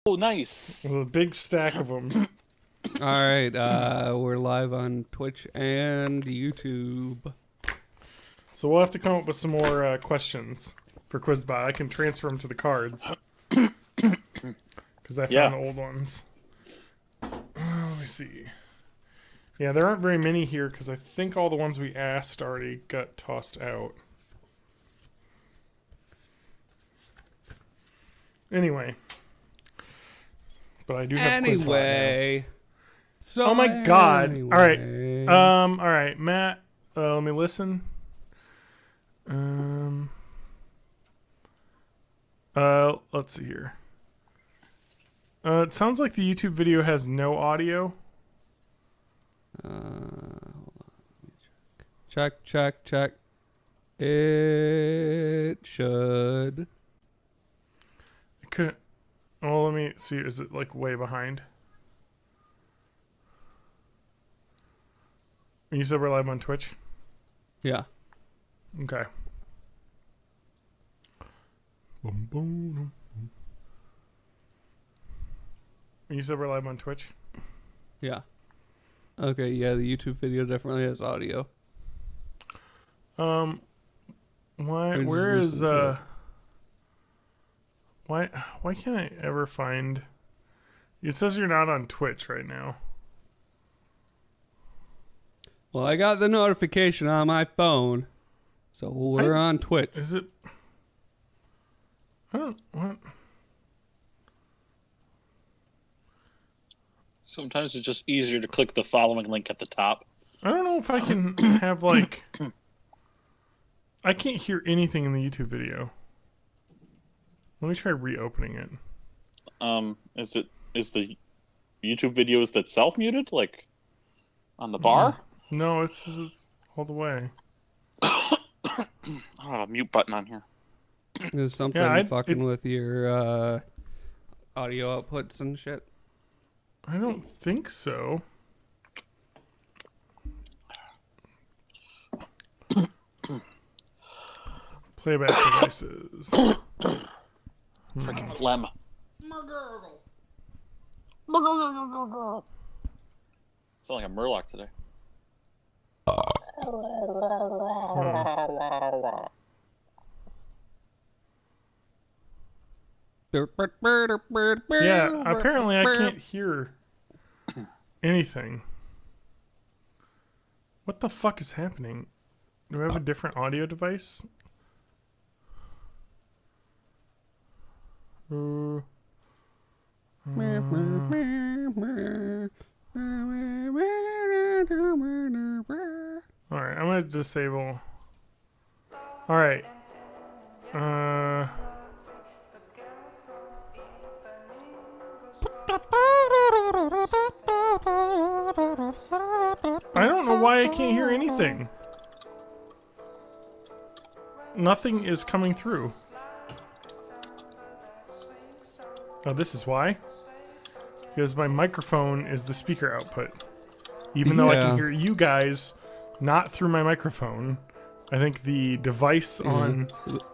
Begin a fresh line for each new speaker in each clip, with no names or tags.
Oh, nice.
With a big stack of them.
All right, we're live on Twitch and YouTube.
So we'll have to come up with some more questions for Quizbot. I can transfer them to the cards. Because I found the old ones. Let me see. Yeah, there aren't very many here because I think all the ones we asked already got tossed out. Anyway. But I do have Quizbot now.
So
oh my god. Alright. Alright, Matt. Let me listen. Let's see here. It sounds like the YouTube video has no audio.
Hold on. Check. It should.
It could. Oh, let me see. Is it like way behind? You said we're live on Twitch?
Yeah.
Okay. Boom, boom, boom. You said we're live on Twitch?
Yeah. Okay, yeah, the YouTube video definitely has audio.
Where is why can't I ever find? It says you're not on Twitch right now.
Well, I got the notification on my phone, so we're on Twitch.
Is it? I don't what?
Sometimes it's just easier to click the following link at the top.
I don't know if I can have like. I can't hear anything in the YouTube video. Let me try reopening it.
Is the YouTube video is that self muted like on the bar?
No, it's all the way.
I don't have a mute button on here.
There's something fucking with your audio outputs and shit.
I don't think so. Playback devices.
Freaking phlegm. Sound like a murloc today.
Yeah, apparently I can't hear anything. What the fuck is happening? Do I have a different audio device? Alright, I'm gonna disable. Alright. I don't know why I can't hear anything. Nothing is coming through. Oh, this is why? Because my microphone is the speaker output. Even though I can hear you guys not through my microphone, I think the device on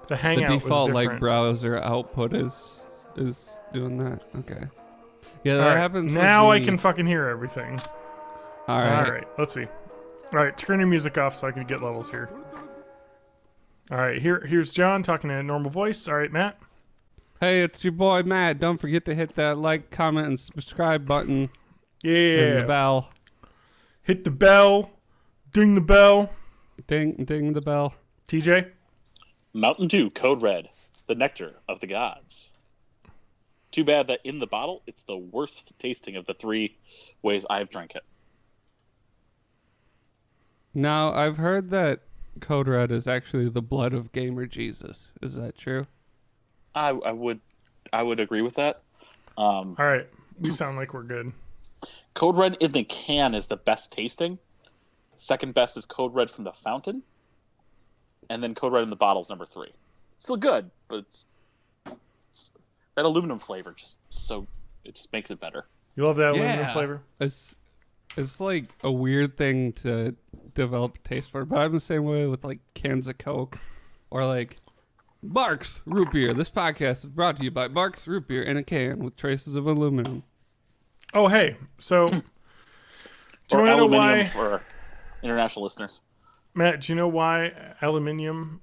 the Hangout was
default
different.
like browser output is doing that. Okay. Yeah, that happens.
Now I can fucking hear everything.
All right.
All right. Let's see. All right, turn your music off so I can get levels here. All right, here's John talking in a normal voice. All right, Matt.
Hey, it's your boy Matt. Don't forget to hit that like, comment, and subscribe button.
Yeah.
And the bell.
Hit the bell. Ding the bell.
Ding the bell.
TJ.
Mountain Dew Code Red, the nectar of the gods. Too bad that in the bottle, it's the worst tasting of the three ways I've drank it.
Now, I've heard that Code Red is actually the blood of Gamer Jesus. Is that true?
I would agree with that.
All right, we sound like we're good.
Code Red in the can is the best tasting. Second best is Code Red from the fountain. And then Code Red in the bottle is number 3. Still good, but it's that aluminum flavor it just makes it better.
You love that aluminum flavor?
It's like a weird thing to develop a taste for, but I'm the same way with like cans of Coke or like Barks Root Beer. This podcast is brought to you by Barks Root Beer in a can with traces of aluminum.
Oh, hey. So, do you
Or
want to know
aluminium
why,
for international listeners.
Matt? Do you know why aluminium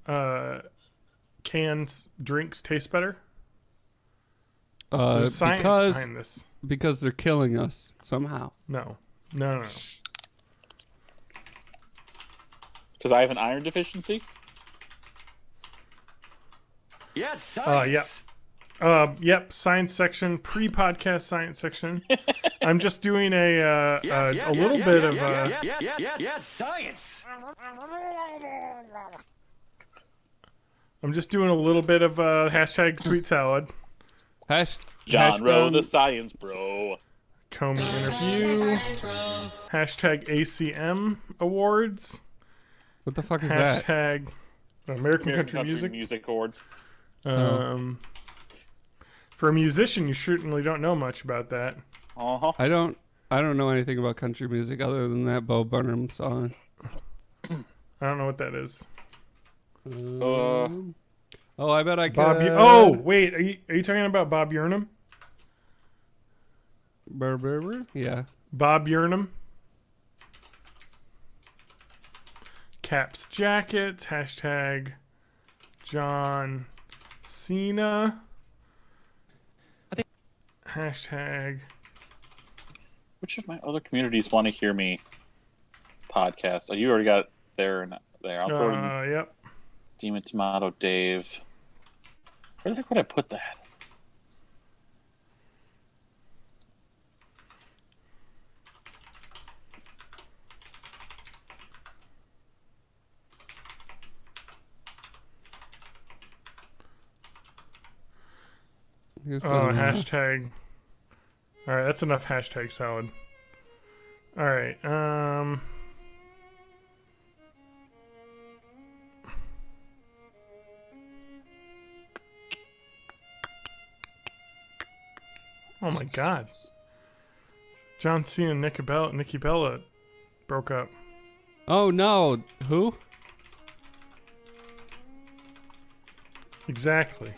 canned drinks taste better? There's science behind this.
Because they're killing us somehow.
No.
Because I have an iron deficiency?
Yes, science.
Yep. Science section, pre-podcast science section. I'm just doing a little bit of
yes, science.
I'm just doing a little bit of hashtag tweet salad.
John Rowe, the science bro.
Comey interview. Hashtag ACM awards.
What the fuck is that?
Hashtag American Country
Music Awards.
For a musician, you certainly don't know much about that.
Uh-huh.
I don't know anything about country music other than that Bo Burnham song.
I don't know what that is.
Oh, I bet I could.
Oh, wait. Are you talking about Bob Burnham?
Yeah.
Bob Burnham. Caps jackets. Hashtag John Cena. Hashtag.
Which of my other communities want to hear me podcast? Oh, you already got there and there. I'll throw in
Yep.
Demon Tomato Dave. Where the heck would I put that?
Hashtag. All right, that's enough hashtag salad. All right. Oh my God. John Cena and Nikki Bella broke up.
Oh no. Who?
Exactly.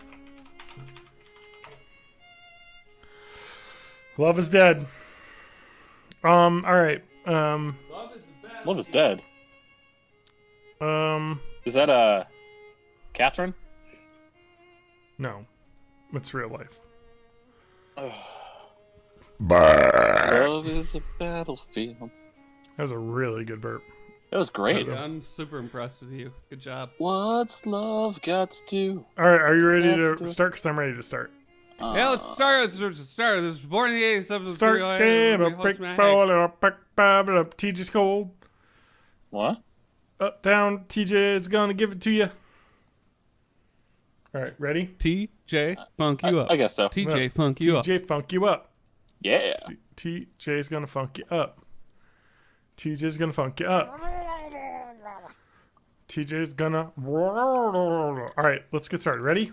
Love is dead. All right.
Love is dead. Is that Catherine?
No. It's real life.
Love is a battlefield.
That was a really good burp.
That was great.
Yeah, I'm super impressed with you. Good job.
What's love got to do?
All right, are you ready to start? Because I'm ready to start.
Yeah, let's start. Let's start. This was born in the 80s.
Start game. A brick ball and a brick ball. TJ's cold.
What?
Up, down. TJ is gonna give it to you. All right, ready?
TJ, funk you up.
I guess so.
TJ, funk you up.
TJ, funk you up.
Yeah.
TJ's gonna funk you up. TJ's gonna funk you up. TJ's gonna. All right, let's get started. Ready,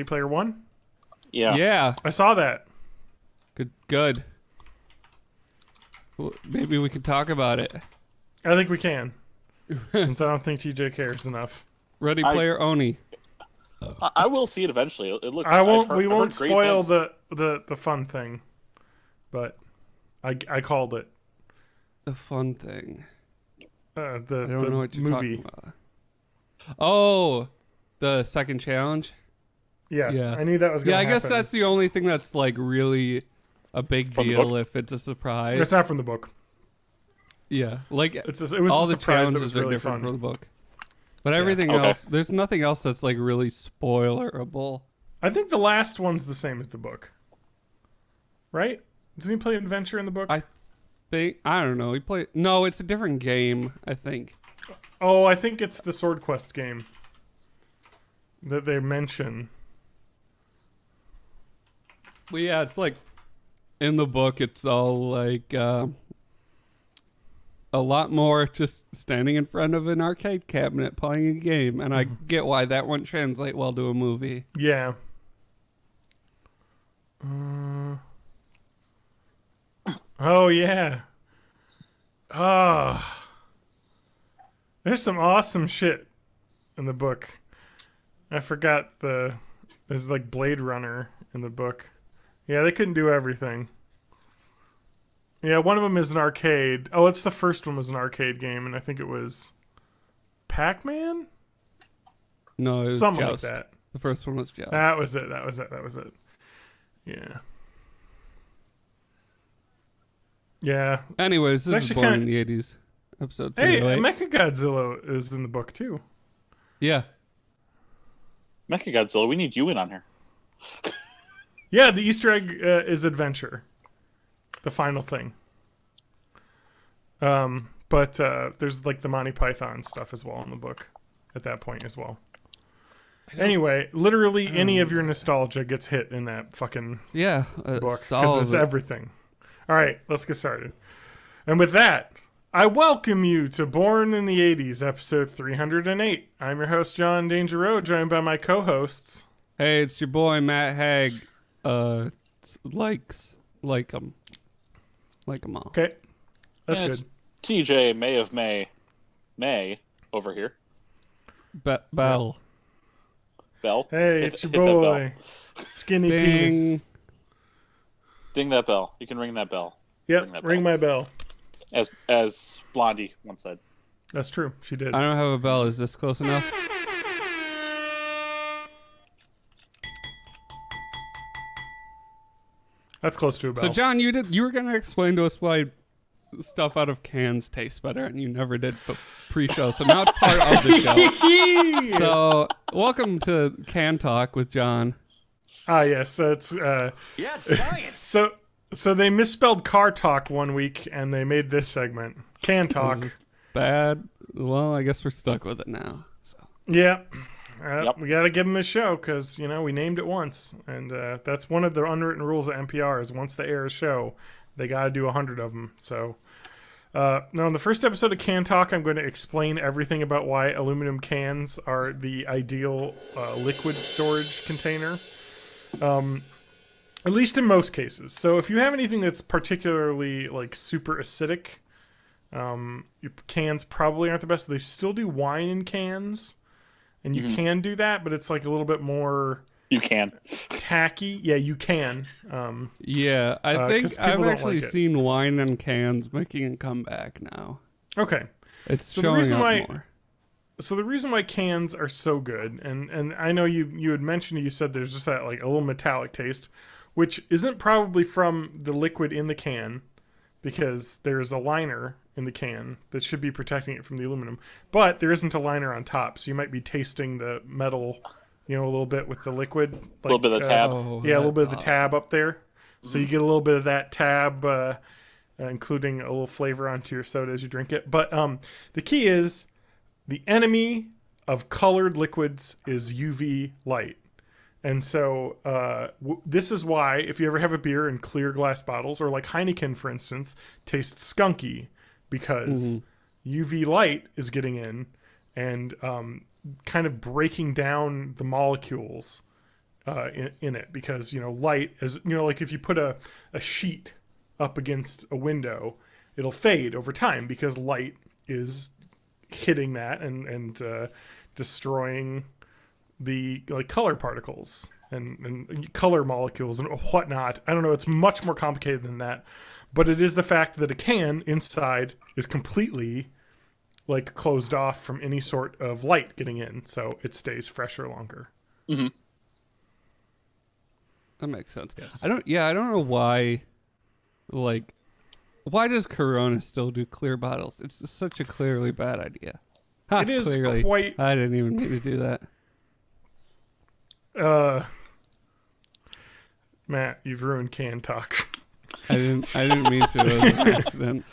player one?
Yeah.
Yeah.
I saw that.
Good. Well, maybe we could talk about it.
I think we can. Since I don't think TJ cares enough.
Ready Player Oni.
I will see it eventually. It looks.
We won't spoil the fun thing, but I called it.
The fun thing.
I
don't know what you're
movie.
talking about. Oh, the second challenge?
Yes,
yeah.
I knew that was going to happen.
Yeah, I guess that's the only thing that's like really a big deal if it's a surprise.
It's not from the book.
Yeah, like
it was
all
a
the
surprise
challenges
that was really
are different
fun.
from the book. But everything else, there's nothing else that's like really spoilerable.
I think the last one's the same as the book. Right? Doesn't he play Adventure in the book?
I don't know. No, it's a different game, I think.
Oh, I think it's the Sword Quest game that they mention.
Well, yeah, it's like in the book, it's all like a lot more just standing in front of an arcade cabinet playing a game, and I get why that won't translate well to a movie.
Yeah. Oh, yeah. Oh. There's some awesome shit in the book. I forgot there's like Blade Runner in the book. Yeah, they couldn't do everything. Yeah, one of them is an arcade. Oh, it's the first one was an arcade game, and I think it was Pac-Man?
No, it was
something
Joust.
like that.
The first one was Joust.
That was it. Yeah. Yeah.
Anyways, this
It's
is
actually
born
kinda-
in the 80s. Episode
Hey,
308.
Mechagodzilla is in the book too.
Yeah.
Mechagodzilla, we need you in on here.
Yeah, the Easter egg is adventure. The final thing. But there's like the Monty Python stuff as well in the book at that point as well. Anyway, literally any of your nostalgia gets hit in that fucking
Yeah.
book
it's all
because
of
it's
it.
everything. All right, let's get started. And with that, I welcome you to Born in the 80s, episode 308. I'm your host, John Dangereux, joined by my co-hosts.
Hey, it's your boy Matt Haig. Like 'em all.
Okay, that's
And
good.
it's TJ May of May over here.
Bell.
Bell.
Hey,
Hit-
it's your
hit that bell.
boy, Skinny
Ding.
Penis.
Ding that bell. You can ring that bell.
Yep, ring my bell.
As Blondie once said.
That's true. She did.
I don't have a bell. Is this close enough?
That's close to a bell.
So, John, you were gonna explain to us why stuff out of cans tastes better, and you never did pre-show. So now it's part of the show. So, welcome to Can Talk with John.
Yes, so it's
Yes, science.
so they misspelled car talk one week and they made this segment Can Talk.
This is bad. Well, I guess we're stuck with it now. So.
Yeah.
Yep.
We got to give them a show because, we named it once. And that's one of the unwritten rules of NPR is once they air a show, they got to do 100 of them. So now in the first episode of Can Talk, I'm going to explain everything about why aluminum cans are the ideal liquid storage container. At least in most cases. So if you have anything that's particularly like super acidic, your cans probably aren't the best. They still do wine in cans. And you can do that, but it's like a little bit more
You can.
tacky. Yeah, you can.
Yeah, I
'cause
think
people
I've
don't
actually
like it.
seen wine in cans making a comeback now.
Okay.
It's
So the
showing
reason
up
why-
more.
So the reason why cans are so good, and I know you had mentioned, you said there's just that like a little metallic taste, which isn't probably from the liquid in the can, because there's a liner in the can that should be protecting it from the aluminum, but there isn't a liner on top, so you might be tasting the metal, a little bit with the liquid. Like,
A little bit of the tab.
Oh,
Yeah, a little bit of the
that's
tab up there. So you get a little bit of that tab, including a little flavor onto your soda as you drink it. But the key is the enemy of colored liquids is UV light. And so this is why if you ever have a beer in clear glass bottles, or like Heineken, for instance, tastes skunky because UV light is getting in and kind of breaking down the molecules in it, because light is like if you put a sheet up against a window, it'll fade over time because light is hitting that and destroying the color particles and color molecules and whatnot. I don't know, it's much more complicated than that, but it is the fact that a can inside is completely closed off from any sort of light getting in, so it stays fresher longer.
That makes sense.
Yes.
I don't know why, why does Corona still do clear bottles? It's just such a clearly bad idea. Ha,
It is
clearly.
quite-
I didn't even mean to do that.
Matt, you've ruined Can Talk.
I didn't mean to. It was an accident.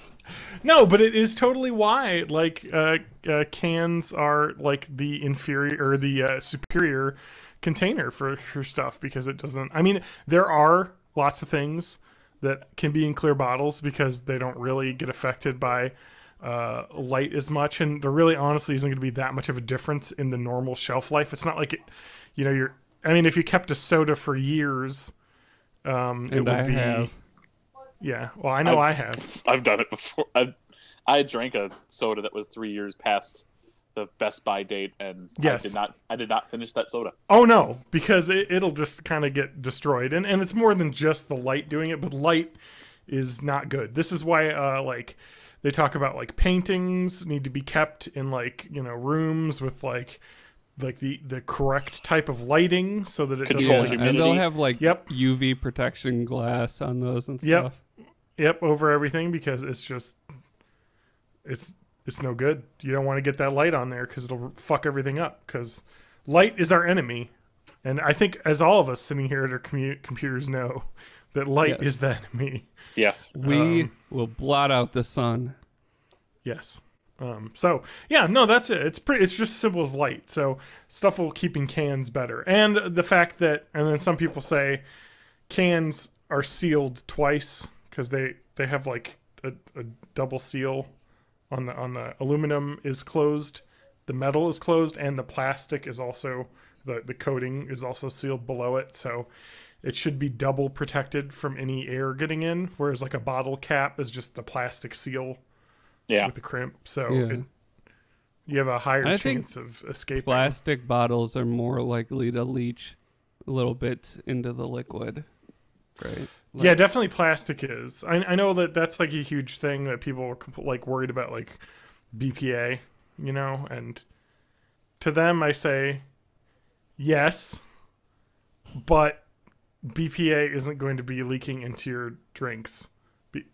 No, but it is totally why cans are the inferior or the superior container for stuff, because it doesn't. I mean, there are lots of things that can be in clear bottles because they don't really get affected by light as much, and there really honestly isn't going to be that much of a difference in the normal shelf life. It's not like it, I mean, if you kept a soda for years, it would be.
Have.
Yeah, well, I know I have.
I've done it before. I drank a soda that was 3 years past the Best Buy date, and
Yes.
I did not finish that soda.
Oh no, because it'll just kind of get destroyed, and it's more than just the light doing it, but light is not good. This is why like they talk about like paintings need to be kept in like, you know, rooms with like the correct type of lighting so that it
Control
doesn't.
humidity.
And they'll have like
Yep.
UV protection glass on those and
Yep.
stuff.
Yep, over everything, because it's just it's no good. You don't want to get that light on there because it'll fuck everything up, because light is our enemy. And I think, as all of us sitting here at our computers know, that light
Yes.
is the enemy.
Yes.
We will blot out the sun.
Yes. So yeah, no, that's it. It's just simple as light. So stuff will keep in cans better. And the fact that, and then some people say cans are sealed twice because they have like a double seal on the aluminum is closed, the metal is closed, and the plastic is also, the coating is also sealed below it. So it should be double protected from any air getting in, whereas like a bottle cap is just the plastic seal with the crimp. So you have a higher chance of escaping.
Plastic bottles are more likely to leach a little bit into the liquid, right? Like,
Yeah, definitely plastic is. I know that's like a huge thing that people are like worried about, like BPA, you know, and to them I say yes, but BPA isn't going to be leaking into your drinks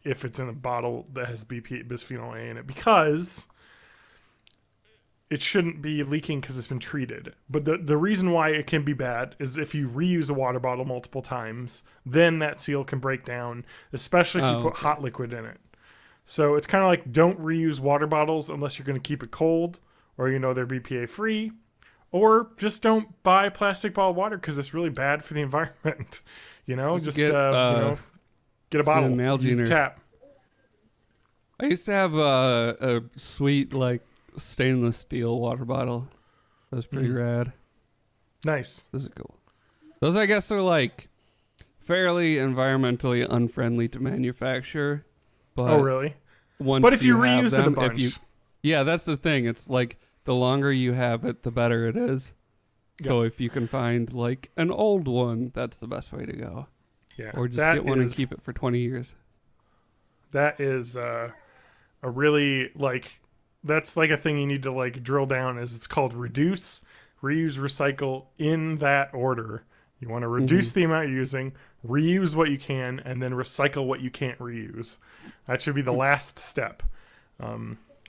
if it's in a bottle that has bisphenol A in it, because it shouldn't be leaking because it's been treated. But the reason why it can be bad is if you reuse a water bottle multiple times, then that seal can break down, especially if you put hot liquid in it. So it's kind of like, don't reuse water bottles unless you're going to keep it cold, or you know they're BPA free, or just don't buy plastic bottled water because it's really bad for the environment. You know, just
get,
you know, get a bottle, use the tap.
I used to have a sweet like stainless steel water bottle. That was pretty rad.
Nice.
Those are cool. Those, I guess, are like fairly environmentally unfriendly to manufacture. But
oh, really?
But
if you reuse it a bunch.
Yeah, that's the thing. It's like the longer you have it, the better it is. Yep. So if you can find like an old one, that's the best way to go.
Yeah.
Or just get one and keep it for 20 years.
That is a really like, that's like a thing you need to like drill down, is it's called reduce, reuse, recycle in that order. You want to reduce the amount you're using, reuse what you can, and then recycle what you can't reuse. That should be the last step.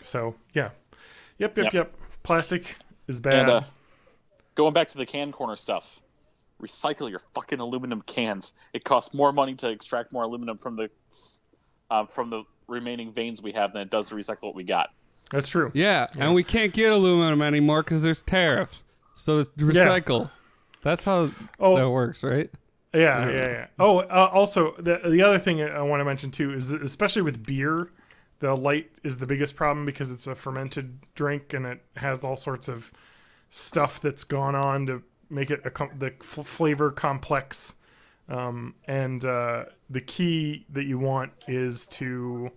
So yeah. Yep. Plastic is bad.
And going back to the can corner stuff, recycle your fucking aluminum cans. It costs more money to extract more aluminum from the remaining veins we have than it does to recycle what we got.
That's true.
Yeah, and we can't get aluminum anymore because there's tariffs. So it's recycle. Yeah. That's how that works, right?
Yeah. Oh, also, the other thing I want to mention too is, especially with beer, the light is the biggest problem because it's a fermented drink and it has all sorts of stuff that's gone on to make it the flavor complex. And the key that you want is to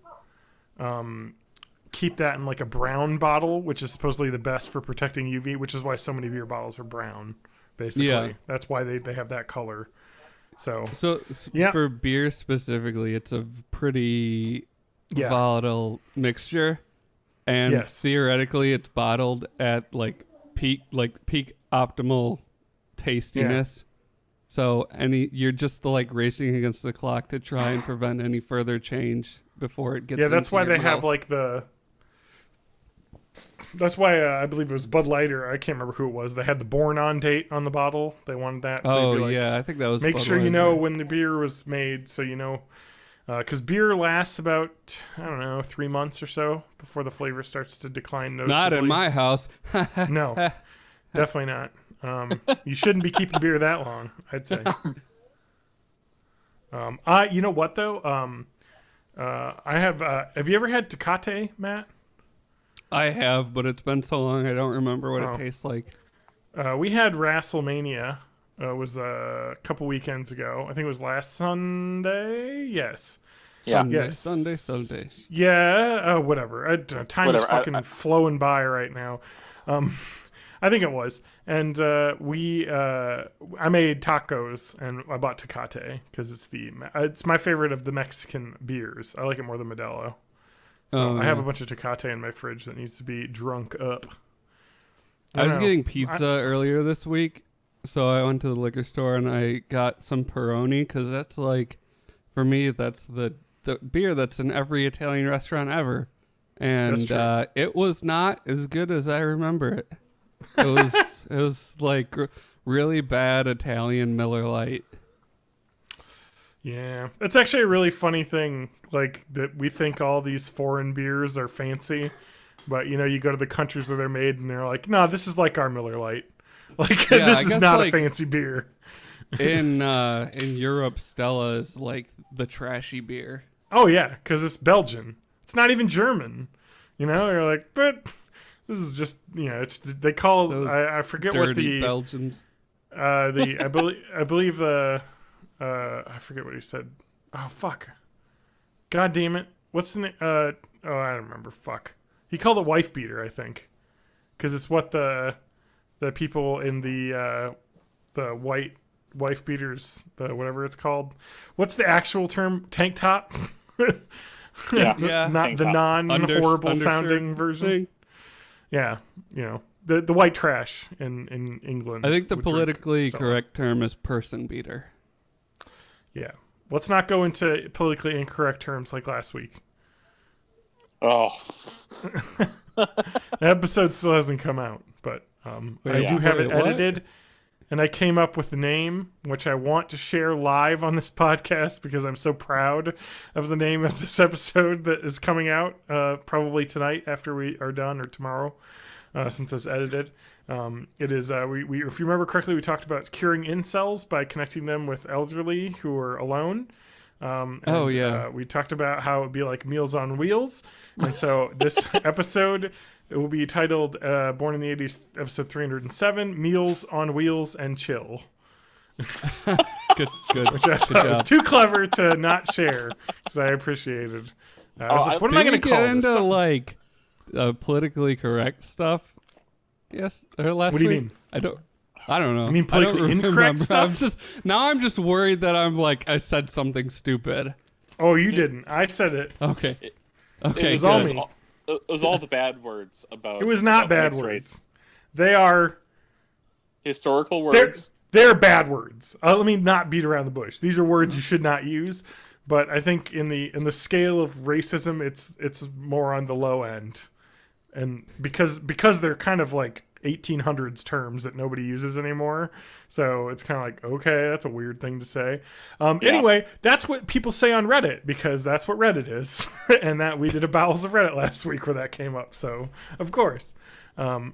keep that in like a brown bottle, which is supposedly the best for protecting UV, which is why so many beer bottles are brown, basically. Yeah. That's why they have that color. So
for beer specifically, it's a pretty volatile mixture, and theoretically it's bottled at like peak optimal tastiness. So you're just like racing against the clock to try and prevent any further change before it gets.
Yeah, that's why they
mouth.
have like That's why I believe it was Bud Light, or I can't remember who it was. They had the born on date on the bottle. They wanted that. So
I think that was.
Make sure you know when the beer was made, so you know, because beer lasts about 3 months or so before the flavor starts to decline noticeably.
Not in my house.
No, definitely not. You shouldn't be keeping beer that long, I'd say. You know what though? I have you ever had Tecate, Matt?
I have, but it's been so long I don't remember what it tastes like.
We had WrestleMania. It was a couple weekends ago. I think it was last Sunday. Yes.
Yeah.
Yes.
Sunday.
Yeah, whatever. Time is
Whatever,
fucking flowing by right now. I think it was. And I made tacos and I bought Tecate because it's my favorite of the Mexican beers. I like it more than Modelo. So I have a bunch of Tecate in my fridge that needs to be drunk up.
I was getting pizza earlier this week, so I went to the liquor store and I got some Peroni because that's like, for me, that's the beer that's in every Italian restaurant ever. And it was not as good as I remember it. It was like really bad Italian Miller Lite.
Yeah, it's actually a really funny thing, like that we think all these foreign beers are fancy, but you go to the countries where they're made and they're like, no, this is like our Miller Lite. Like this is not a fancy beer.
In Europe, Stella is like the trashy beer.
Oh yeah, because it's Belgian. It's not even German. You're like, but this is just it's they call
those
I forget
dirty
what the
Belgians.
I believe I forget what he said. Oh fuck. God damn it. What's the name? I don't remember. Fuck. He called it wife beater, I think, because it's what the people in the white wife beaters, the whatever it's called. What's the actual term? Tank top.
Yeah.
Not the non-horrible sounding version.
Thing.
Yeah, the white trash in England.
I think the politically correct term is person beater.
Yeah. Let's not go into politically incorrect terms like last week.
Oh.
The episode still hasn't come out, but I do have it edited, and I came up with the name, which I want to share live on this podcast because I'm so proud of the name of this episode that is coming out probably tonight after we are done, or tomorrow, since it's edited. It is we if you remember correctly, we talked about curing incels by connecting them with elderly who are alone. We talked about how it would be like Meals on Wheels, and so this episode it will be titled Born in the 80s, episode 307, Meals on Wheels and Chill.
Good.
Which I thought was too clever to not share because I appreciated. I was like, what am I going to call
into
this?
Like politically correct stuff? Yes, or last week.
What do you mean?
I don't know.
You mean politically incorrect stuff?
I'm just worried that I said something stupid.
Oh, you didn't. I said it.
Okay.
It was
all me.
It was all the bad words about.
It was not bad words. They are
historical words.
They're bad words. Let me not beat around the bush. These are words you should not use. But I think in the scale of racism, it's more on the low end, and because they're kind of like 1800s terms that nobody uses anymore, so it's kind of like, okay, that's a weird thing to say. Anyway, that's what people say on Reddit because that's what Reddit is, and that we did a Bowels of Reddit last week where that came up. So of course,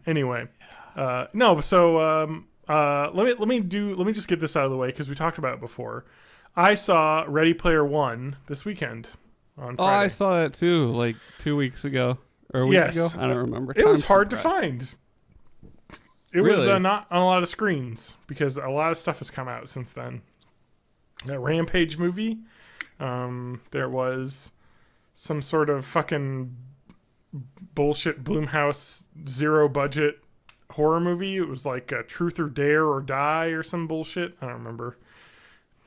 anyway, no. So let me just get this out of the way because we talked about it before. I saw Ready Player One this weekend on Friday.
Oh, I saw that too, like 2 weeks ago or a week ago. I don't remember.
It was hard to find. It was
Really?
not on a lot of screens because a lot of stuff has come out since then. That Rampage movie. There was some sort of fucking bullshit Blumhouse zero budget horror movie. It was like Truth or Dare or Die or some bullshit. I don't remember.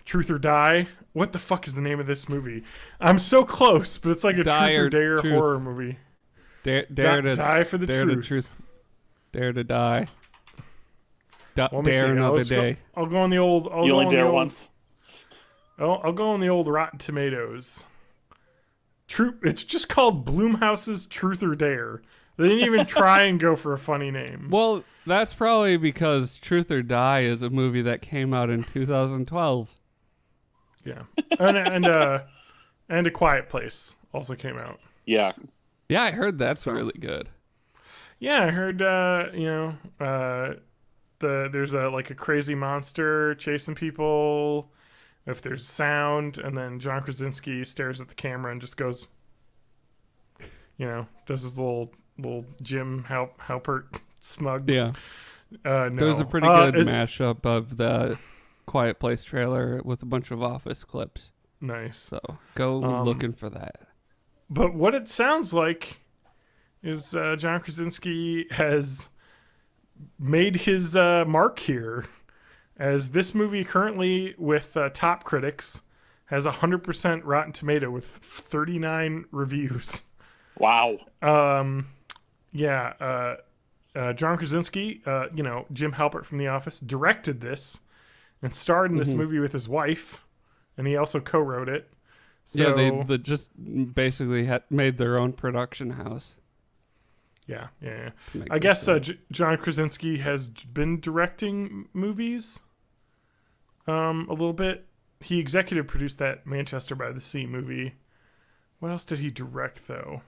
Truth or Die. What the fuck is the name of this movie? I'm so close, but it's like a
Die
Truth or Dare
Truth.
horror movie.
Dare to
die for the
truth.
truth.
Dare to die.
Let me
Dare
see.
another day.
I'll go on the old.
You only dare once.
I'll go on the old Rotten Tomatoes. It's just called Blumhouse's Truth or Dare. They didn't even try and go for a funny name.
Well, that's probably because Truth or Die is a movie that came out in 2012.
Yeah, and A Quiet Place also came out.
Yeah.
Yeah, I heard that's really good.
Yeah, I heard. There's a crazy monster chasing people. If there's sound, and then John Krasinski stares at the camera and just goes, does his little Jim Halpert smug.
Yeah.
No.
There was a pretty good mashup of the Quiet Place trailer with a bunch of Office clips.
Nice.
So go looking for that.
But what it sounds like is John Krasinski has made his mark here, as this movie currently with top critics has 100% Rotten Tomato with 39 reviews.
Wow.
Yeah. John Krasinski, Jim Halpert from The Office, directed this and starred in this movie with his wife, and he also co-wrote it. So,
yeah, they just basically made their own production house.
Yeah. I guess John Krasinski has been directing movies a little bit. He executive produced that Manchester by the Sea movie. What else did he direct, though?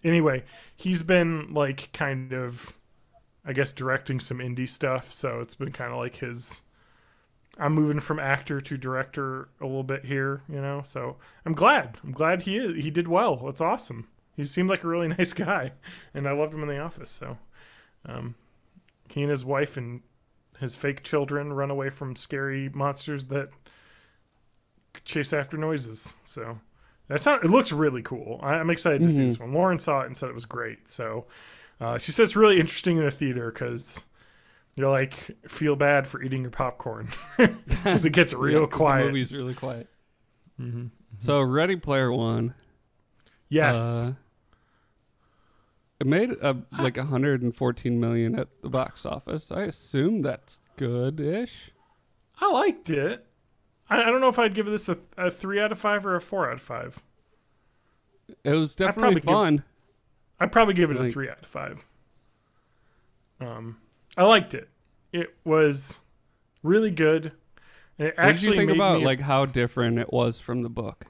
Anyway, he's been like kind of, I guess, directing some indie stuff. So it's been kind of like his, I'm moving from actor to director a little bit here, so I'm glad he did well. That's awesome. He seemed like a really nice guy, and I loved him in The Office. So he and his wife and his fake children run away from scary monsters that chase after noises. So it looks really cool. I'm excited to see this one. Lauren saw it and said it was great. So she said it's really interesting in the theater because you're like, feel bad for eating your popcorn because it gets real quiet.
The movie's really quiet. So Ready Player One.
Yes.
It made like 114 million at the box office. I assume that's good-ish.
I liked it. I don't know if I'd give this a 3 out of 5 or a 4 out of 5.
It was definitely fun.
I'd probably give it a 3 out of 5. I liked it. It was really good. And it
what
actually
did you think
made
about
me
like how different it was from the book?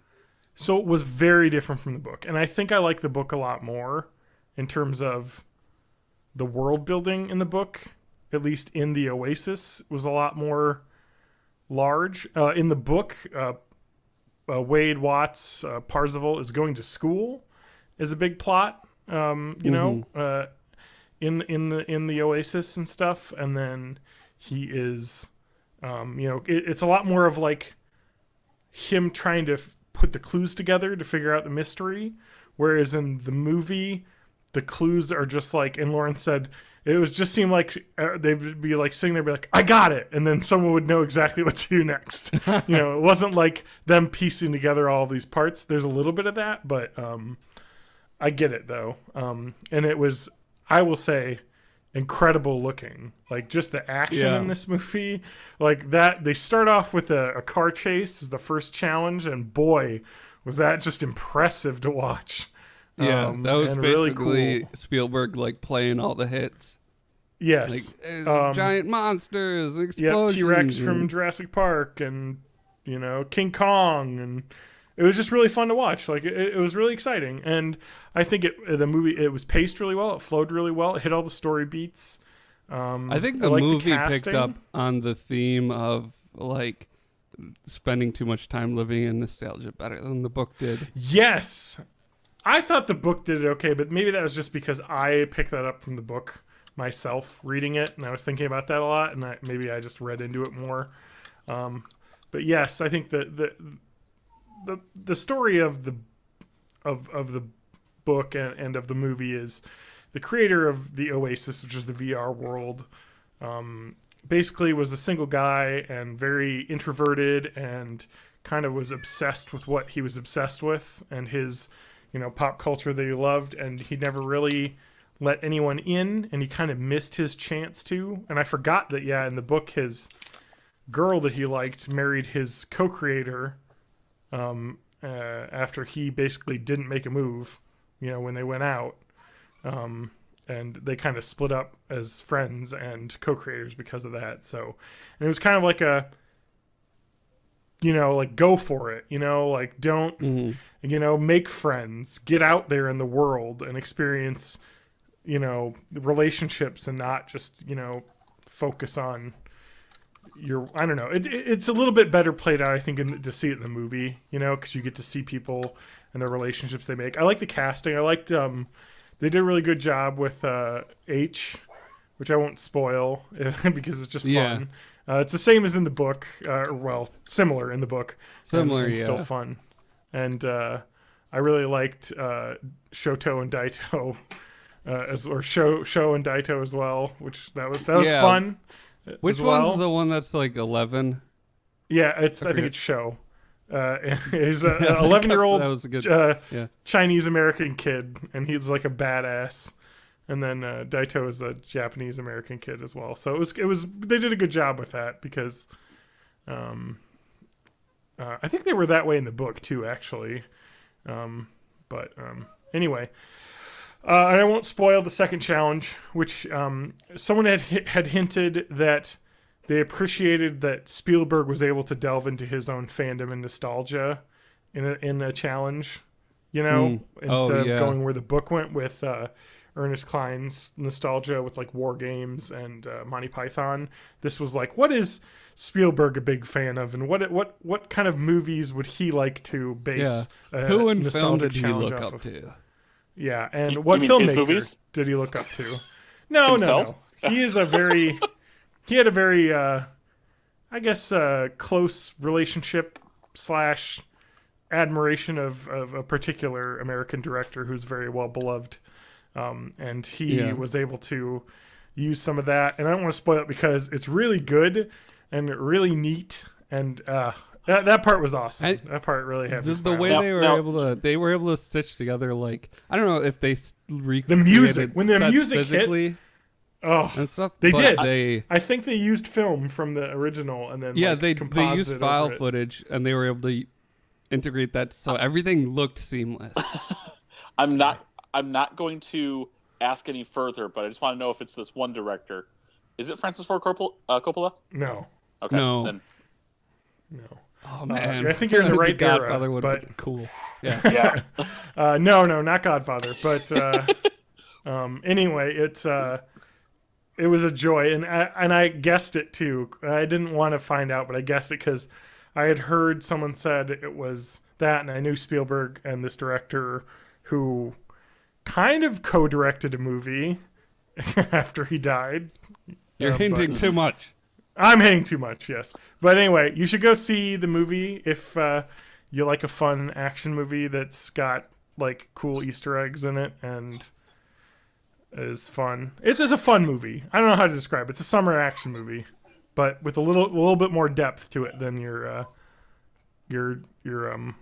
So it was very different from the book. And I think I like the book a lot more in terms of the world building in the book, at least in the Oasis, was a lot more large. In the book, Wade Watts, Parzival, is going to school is a big plot, in the Oasis and stuff. And then he is, it's a lot more of like him trying to put the clues together to figure out the mystery. Whereas in the movie, the clues are just like, and Lauren said, it was just seemed like they'd be like sitting there, be like, I got it. And then someone would know exactly what to do next. It wasn't like them piecing together all of these parts. There's a little bit of that, but I get it though. And it was, I will say, incredible looking. Like just the action in this movie, like that. They start off with a car chase as the first challenge, and boy, was that just impressive to watch.
Yeah, that was basically
really cool.
Spielberg like playing all the hits.
Yes,
like giant monsters, explosions.
T-Rex from Jurassic Park, and King Kong, and it was just really fun to watch. Like it was really exciting, and I think the movie was paced really well. It flowed really well. It hit all the story beats.
I think the movie picked up on the theme of like spending too much time living in nostalgia better than the book did.
Yes. I thought the book did it okay, but maybe that was just because I picked that up from the book myself, reading it, and I was thinking about that a lot, and maybe I just read into it more. But yes, I think that the story of the book and of the movie is the creator of the Oasis, which is the VR world, basically was a single guy and very introverted and kind of was obsessed with what he was obsessed with and his pop culture that he loved, and he never really let anyone in, and he kind of missed his chance to. And I forgot that, in the book, his girl that he liked married his co-creator after he basically didn't make a move, when they went out. And they kind of split up as friends and co-creators because of that. So, and it was kind of like a, like go for it, like don't, make friends, get out there in the world and experience, relationships and not just, focus on I don't know. It's a little bit better played out, I think, to see it in the movie, because you get to see people and the relationships they make. I like the casting. I liked, they did a really good job with H, which I won't spoil because it's just fun. It's the same as in the book. Well, similar in the book.
Similar,
and
yeah.
Still fun. And I really liked Shoto and Daito, or Sho and Daito as well, which that was
Yeah.
fun.
Which
as well.
one's the one that's like 11?
Yeah, I think it's Sho. He's an 11-year-old
That was a good. Yeah.
Chinese American kid, and he's like a badass. And then Daito is a Japanese American kid as well. So it was they did a good job with that because, I think they were that way in the book too, actually. Anyway, and I won't spoil the second challenge, which someone had hinted that they appreciated that Spielberg was able to delve into his own fandom and nostalgia in a challenge, instead of going where the book went with Ernest Cline's nostalgia with like War Games and Monty Python. This was like, what is Spielberg a big fan of, and what kind of movies would he like to base
who in film
nostalgic
did he
challenge
look
off
up
of?
to?
Yeah, and
You
what
mean his
filmmaker
movies?
did he look up to? No.
Himself?
He is a very he had a very I guess close relationship / admiration of a particular American director who's very well beloved. And he was able to use some of that. And I don't want to spoil it because it's really good and really neat. And that part was awesome. That part really had me
Just the
smiling.
way they were able to stitch together, like, I don't know if they recreated
The music. When the
sets
music hit,
physically and stuff.
They
but
did. I think they used film from the original and then
they
composited
used
over
file
it.
footage and they were able to integrate that so everything looked seamless.
I'm not going to ask any further, but I just want to know if it's this one director. Is it Francis Ford Coppola?
No.
Okay.
No.
Then.
No.
Oh man,
I think you're in the right
Godfather
era,
would
but
have been cool. Yeah.
Yeah.
No, not Godfather. But anyway, it was a joy, and I guessed it too. I didn't want to find out, but I guessed it because I had heard someone said it was that, and I knew Spielberg and this director who kind of co-directed a movie after he died.
You're hinting too much.
I'm hinting too much, yes. But anyway, you should go see the movie if you like a fun action movie that's got like cool Easter eggs in it and is fun. It's just a fun movie. I don't know how to describe it. It's a summer action movie, but with a little bit more depth to it than your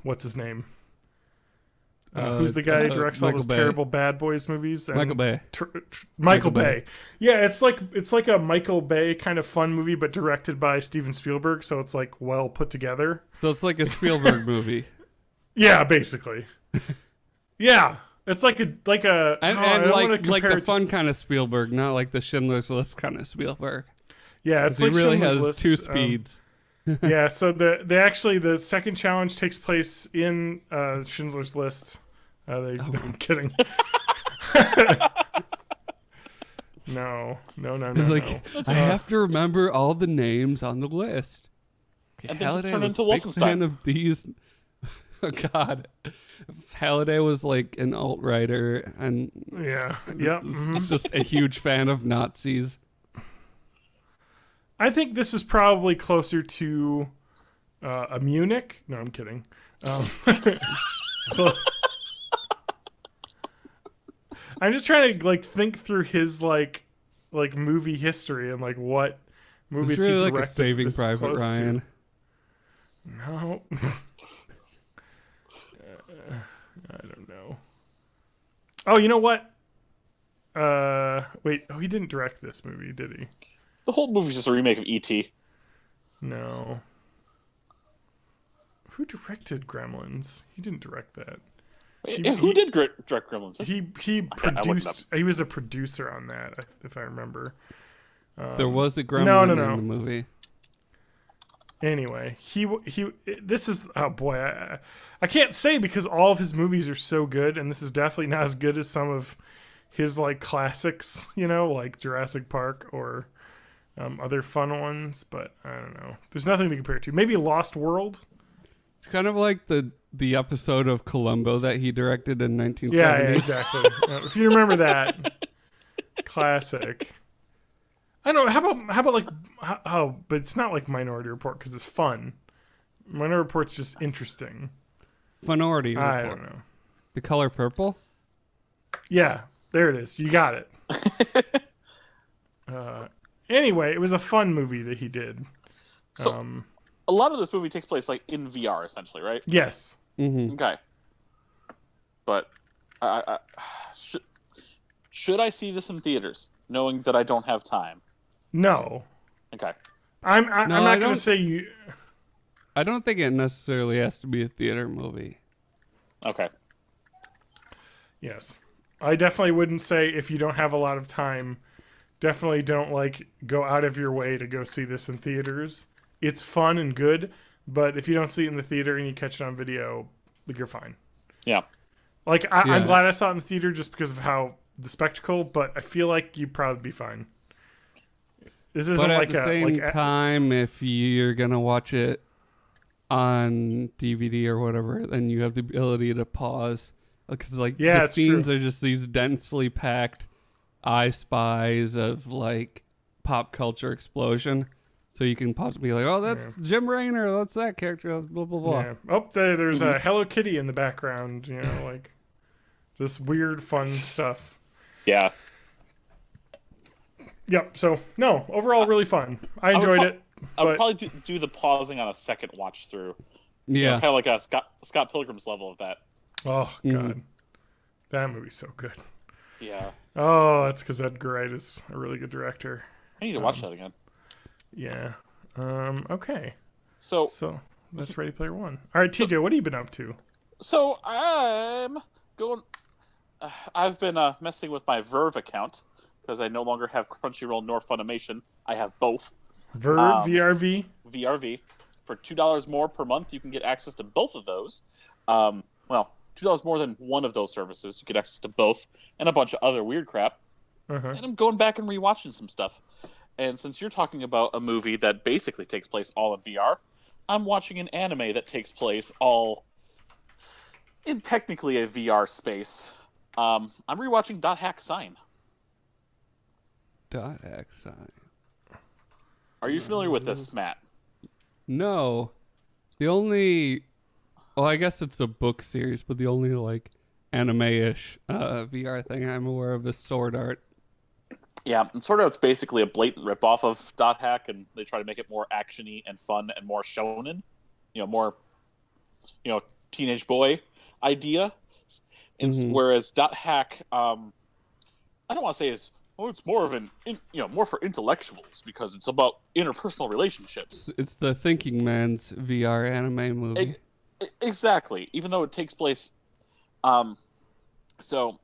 what's his name? Who's the guy who directs all those terrible Bad Boys movies?
Michael Bay.
Michael Bay. Yeah, it's like a Michael Bay kind of fun movie, but directed by Steven Spielberg, so it's like well put together.
So it's like a Spielberg movie.
Yeah, basically. Yeah, it's like
and like the fun kind of Spielberg, not like the Schindler's List kind of Spielberg.
Yeah, it's
he
like
really
Schindler's
has
List,
two speeds.
Yeah, so the second challenge takes place in Schindler's List. I'm kidding. No.
It's like I have to remember all the names on the list. Okay,
And then just
Halliday
turn
was
into
a big
Wolfenstein.
fan of these. Oh God, Halliday was like an alt writer and
Yeah. Yep.
was just a huge fan of Nazis.
I think this is probably closer to a Munich. No, I'm kidding. I'm just trying to like think through his like movie history and like what movies
It's really
he
like
directed.
a Saving
this is
Private
close to.
Ryan.
No. I don't know. Oh, you know what? Wait. Oh, he didn't direct this movie, did he?
The whole movie's just a remake of E.T.
No. Who directed Gremlins? He didn't direct that.
Who did direct Gremlins?
He produced. He was a producer on that, if I remember.
There was a gremlin
no.
in the movie.
Anyway, he. This is oh boy, I can't say because all of his movies are so good, and this is definitely not as good as some of his like classics, like Jurassic Park or other fun ones. But I don't know. There's nothing to compare it to. Maybe Lost World.
It's kind of like the episode of Columbo that he directed in 1970.
Yeah, exactly. If you remember that, classic. I don't know. How about like how? But it's not like Minority Report because it's fun. Minority Report's just interesting.
Minority Report.
I don't know.
The Color Purple?
Yeah, there it is. You got it. Anyway, it was a fun movie that he did.
So a lot of this movie takes place like in VR, essentially, right?
Yes.
Mm-hmm.
Okay. But should I see this in theaters, knowing that I don't have time?
No.
Okay.
I'm not going to say you.
I don't think it necessarily has to be a theater movie.
Okay.
Yes. I definitely wouldn't say if you don't have a lot of time, definitely don't like go out of your way to go see this in theaters. It's fun and good, but if you don't see it in the theater and you catch it on video, like you're fine.
Yeah.
Like I'm glad I saw it in the theater just because of how the spectacle, but I feel like you'd probably be fine. This isn't
but at
like
the same time, if you're gonna watch it on DVD or whatever, then you have the ability to pause, because like the scenes are just these densely packed I Spies of like pop culture explosion. So you can pause and be like, oh, that's Jim Raynor, that's that character, blah blah blah.
Yeah. Oh, there's a Hello Kitty in the background, you know, like just weird fun stuff.
Yeah.
Yep. So no, overall really fun. I enjoyed it.
I would probably do the pausing on a second watch through.
Yeah.
You know, kind of like a Scott Pilgrim's level of that.
Oh god, that movie's so good.
Yeah.
Oh, that's because Edgar Wright is a really good director.
I need to watch that again.
Yeah. Okay.
So
that's Ready Player One. All right, TJ, what have you been up to?
So I'm going. I've been messing with my Verve account because I no longer have Crunchyroll nor Funimation. I have both.
Verve, VRV?
VRV. For $2 more per month, you can get access to both of those. Well, $2 more than one of those services. You get access to both and a bunch of other weird crap. And I'm going back and rewatching some stuff. And since you're talking about a movie that basically takes place all in VR, I'm watching an anime that takes place all in technically a VR space. I'm rewatching Dot Hack Sign.
Dot Hack Sign.
Are you familiar with this, Matt?
No. The only... Well, I guess it's a book series, but the only, like, anime-ish VR thing I'm aware of is Sword Art.
Yeah, and Sword Art's basically a blatant ripoff of Dot Hack, and they try to make it more actiony and fun and more shonen. More, teenage boy idea. Whereas Dot Hack, I don't want to say it's more of more for intellectuals because it's about interpersonal relationships.
It's the thinking man's VR anime movie.
Exactly. Even though it takes place, so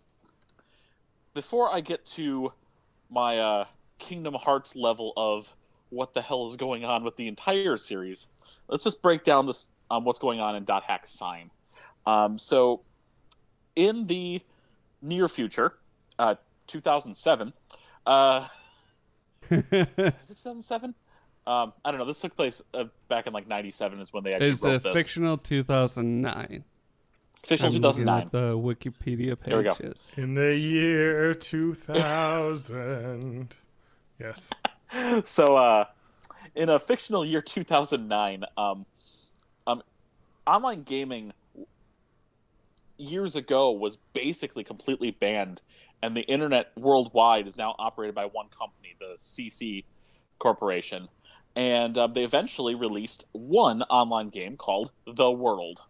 before I get to my Kingdom Hearts level of what the hell is going on with the entire series, let's just break down this what's going on in Dot Hack Sign. So in the near future, 2007. Is it 2007? I don't know. This took place back in like 97 is when they actually wrote this.
It's a fictional 2009.
Fictional 2009.
At the Wikipedia page.
Here we go.
In the year 2000. Yes.
So, in a fictional year 2009, online gaming years ago was basically completely banned, and the internet worldwide is now operated by one company, the CC Corporation. And they eventually released one online game called The World.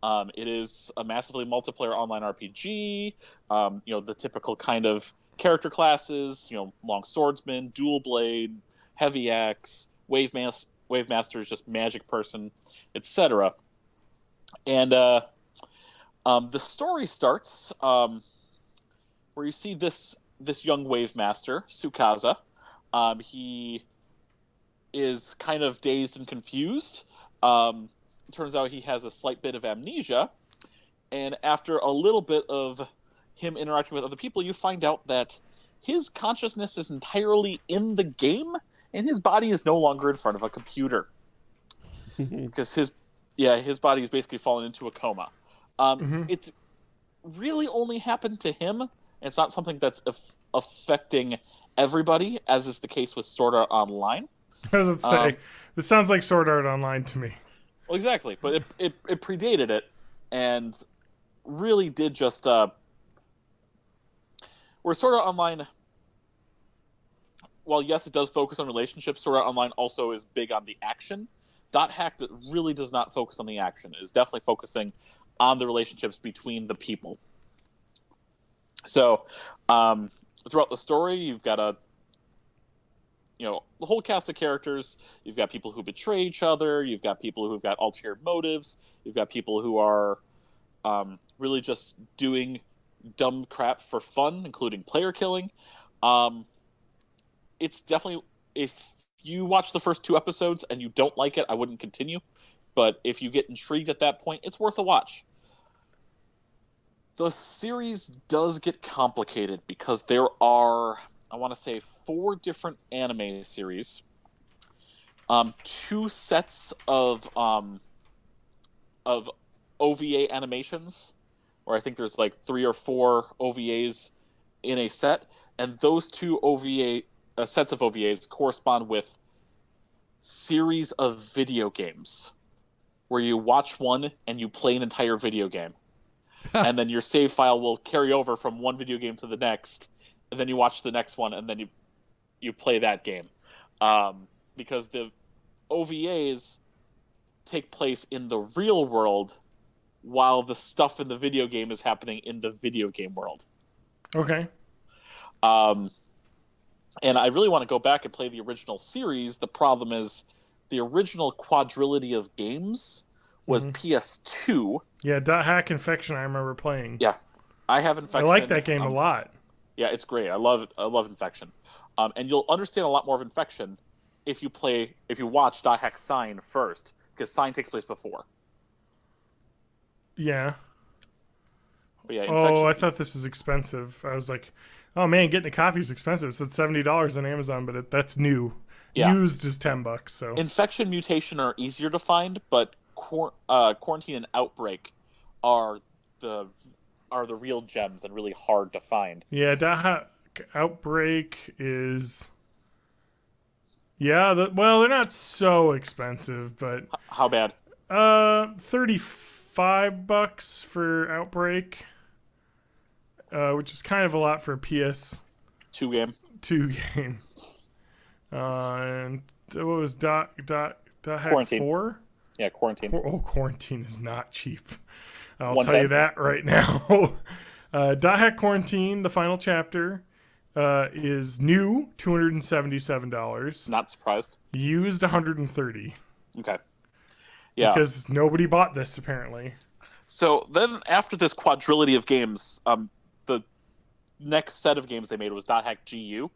It is a massively multiplayer online RPG. The typical kind of character classes. Long swordsman, dual blade, heavy axe, wave master is just magic person, etc. And the story starts where you see this young wave master, Tsukasa. He is kind of dazed and confused. Turns out he has a slight bit of amnesia. And after a little bit of him interacting with other people, you find out that his consciousness is entirely in the game, and his body is no longer in front of a computer. Because his body is basically fallen into a coma. It's really only happened to him. It's not something that's affecting everybody, as is the case with Sword Art Online.
I was going to say, this sounds like Sword Art Online to me.
Well, exactly, but it predated it, and really did just where Sword Art Online, while yes, it does focus on relationships, Sword Art Online also is big on the action. Dot Hack really does not focus on the action. It is definitely focusing on the relationships between the people. So, throughout the story, you've got the whole cast of characters. You've got people who betray each other. You've got people who've got ulterior motives. You've got people who are really just doing dumb crap for fun, including player killing. It's definitely, if you watch the first 2 episodes and you don't like it, I wouldn't continue. But if you get intrigued at that point, it's worth a watch. The series does get complicated because there are, I want to say, 4 different anime series, 2 sets of OVA animations, where I think there's like 3 or 4 OVAs in a set, and those 2 sets of OVAs correspond with series of video games, where you watch one and you play an entire video game. And then your save file will carry over from one video game to the next, and then you watch the next one, and then you play that game. Because the OVAs take place in the real world, while the stuff in the video game is happening in the video game world.
Okay.
And I really want to go back and play the original series. The problem is the original quadrilogy of games was PS2.
Yeah, Dot Hack Infection I remember playing.
Yeah, I have Infection.
I like that game a lot.
Yeah, it's great. I love it. I love Infection. And you'll understand a lot more of Infection if you watch Dot Hack Sign first, because Sign takes place before.
Yeah.
But yeah, Infection.
Oh, I thought this was expensive. I was like, oh man, getting a copy is expensive. It's at $70 on Amazon, but that's new.
Yeah.
Used is $10. So
Infection, Mutation are easier to find, but Quarantine and Outbreak are the real gems and really hard to find.
Yeah, Dot Hack Outbreak is. Yeah, well, they're not so expensive, but
How bad?
$35 for Outbreak, which is kind of a lot for a PS2
game.
game. And what was Dot Hack
Quarantine.
4?
Yeah, Quarantine.
Quarantine is not cheap. I'll
110.
tell you that right now. Dot Hack Quarantine, the final chapter, is new, $277.
Not surprised.
Used, $130.
Okay. Yeah.
Because nobody bought this, apparently.
So then after this quadrilogy of games, the next set of games they made was Dot Hack GU,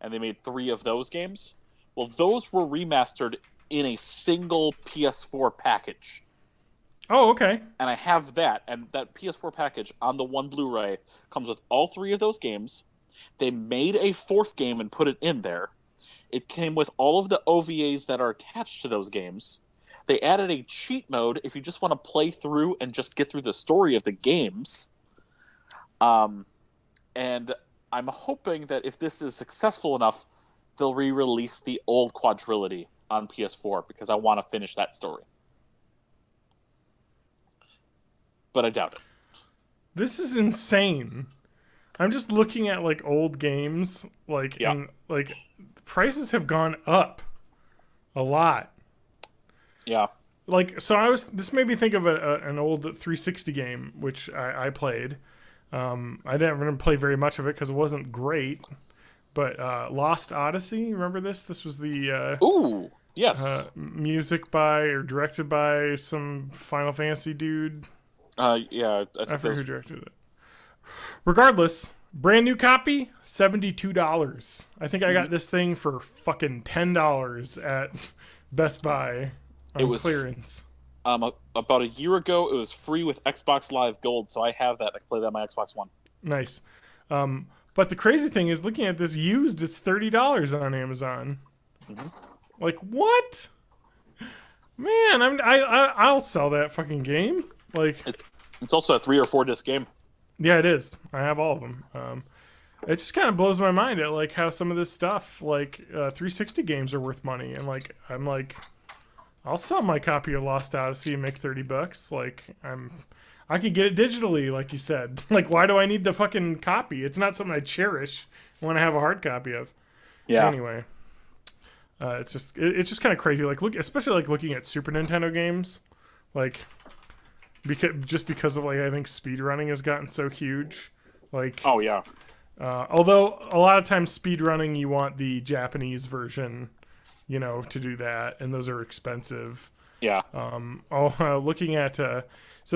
and they made 3 of those games. Well, those were remastered in a single PS4 package.
Oh, okay.
And I have that, and that PS4 package on the one Blu-ray comes with all 3 of those games. They made a 4th game and put it in there. It came with all of the OVAs that are attached to those games. They added a cheat mode if you just want to play through and just get through the story of the games. And I'm hoping that if this is successful enough, they'll re-release the old quadrilogy on PS4, because I want to finish that story. But I doubt it.
This is insane. I'm just looking at like old games, and prices have gone up a lot.
Yeah.
This made me think of an old 360 game, which I played. I didn't play very much of it because it wasn't great. But Lost Odyssey, remember this? This was the
Ooh, yes.
Music by or directed by some Final Fantasy dude.
Yeah,
I forget who directed it. Regardless, brand new copy, $72. I think I got this thing for fucking $10 at Best Buy on clearance.
About a year ago, it was free with Xbox Live Gold, so I have that. I can play that on my Xbox One.
Nice. But the crazy thing is, looking at this used, it's $30 on Amazon.
Mm-hmm.
Like, what? Man, I'll sell that fucking game. Like,
it's also a 3 or 4 disc game.
Yeah, it is. I have all of them. it just kind of blows my mind at like how some of this stuff, like 360 games, are worth money, and like I'm like, I'll sell my copy of Lost Odyssey and make $30. Like I could get it digitally, like you said. Like, why do I need the fucking copy? It's not something I cherish when I have a hard copy of.
Yeah.
Anyway, it's just kind of crazy. Like, especially like looking at Super Nintendo games, like because of like I think speedrunning has gotten so huge. Like,
Oh yeah.
although a lot of times speedrunning you want the Japanese version, you know, to do that, and those are expensive.
Yeah.
Looking at so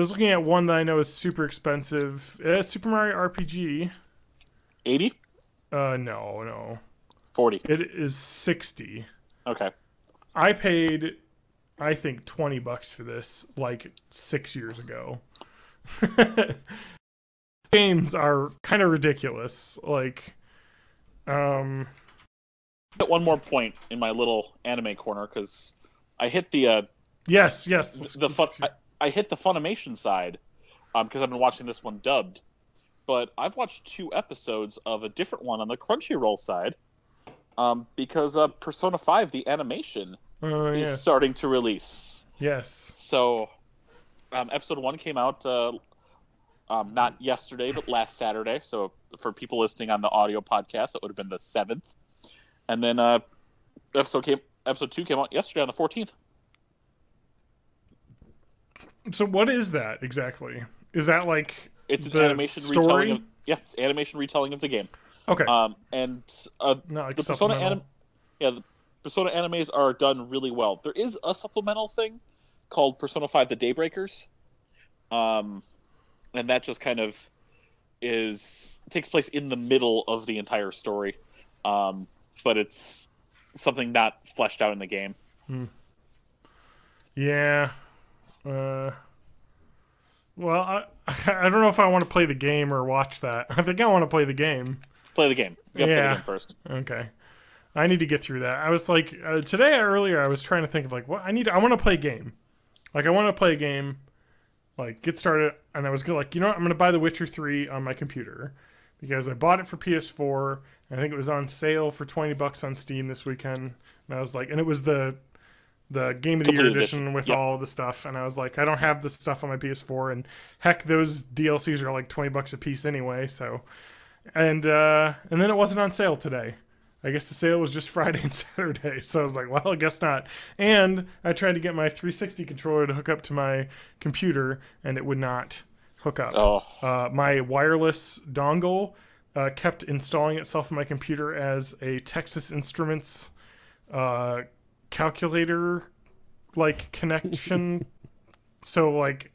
I was looking at one that I know is super expensive. Super Mario RPG.
80?
No.
40.
It is 60.
Okay.
I paid, I think, $20 for this like 6 years ago. Games are kind of ridiculous. Like,
Got one more point in my little anime corner because I hit the
yes.
I hit the Funimation side because I've been watching this one dubbed, but I've watched 2 episodes of a different one on the Crunchyroll side because Persona 5 the animation is starting to release.
Yes.
So episode 1 came out not yesterday but last Saturday. So for people listening on the audio podcast, that would have been the 7th. And then episode 2 came out yesterday on the 14th.
So what is that exactly? Is that like
it's an
the
animation
story?
retelling of it's animation retelling of the game.
Okay.
And
Not like
the Persona the Persona animes are done really well. There is a supplemental thing called Persona 5 the Daybreakers. And that just kind of takes place in the middle of the entire story. But it's something not fleshed out in the game.
Yeah. Well, I don't know if I want to play the game or watch that. I think I want to play the game.
Play the game. You gotta play the game first.
Okay. I need to get through that. I was like, today earlier I was trying to think of like, what I want to play a game. Like, I want to play a game, like, get started, and I was like, you know what, I'm going to buy The Witcher 3 on my computer. Because I bought it for PS4, and I think it was on sale for $20 on Steam this weekend. And I was like, and it was the Game of the Year edition with all the stuff. And I was like, I don't have the stuff on my PS4, and heck, those DLCs are like $20 a piece anyway. So, and then it wasn't on sale today. I guess the sale was just Friday and Saturday. So I was like, well, I guess not. And I tried to get my 360 controller to hook up to my computer, and it would not hook up. My wireless dongle kept installing itself in my computer as a Texas Instruments calculator like connection. So like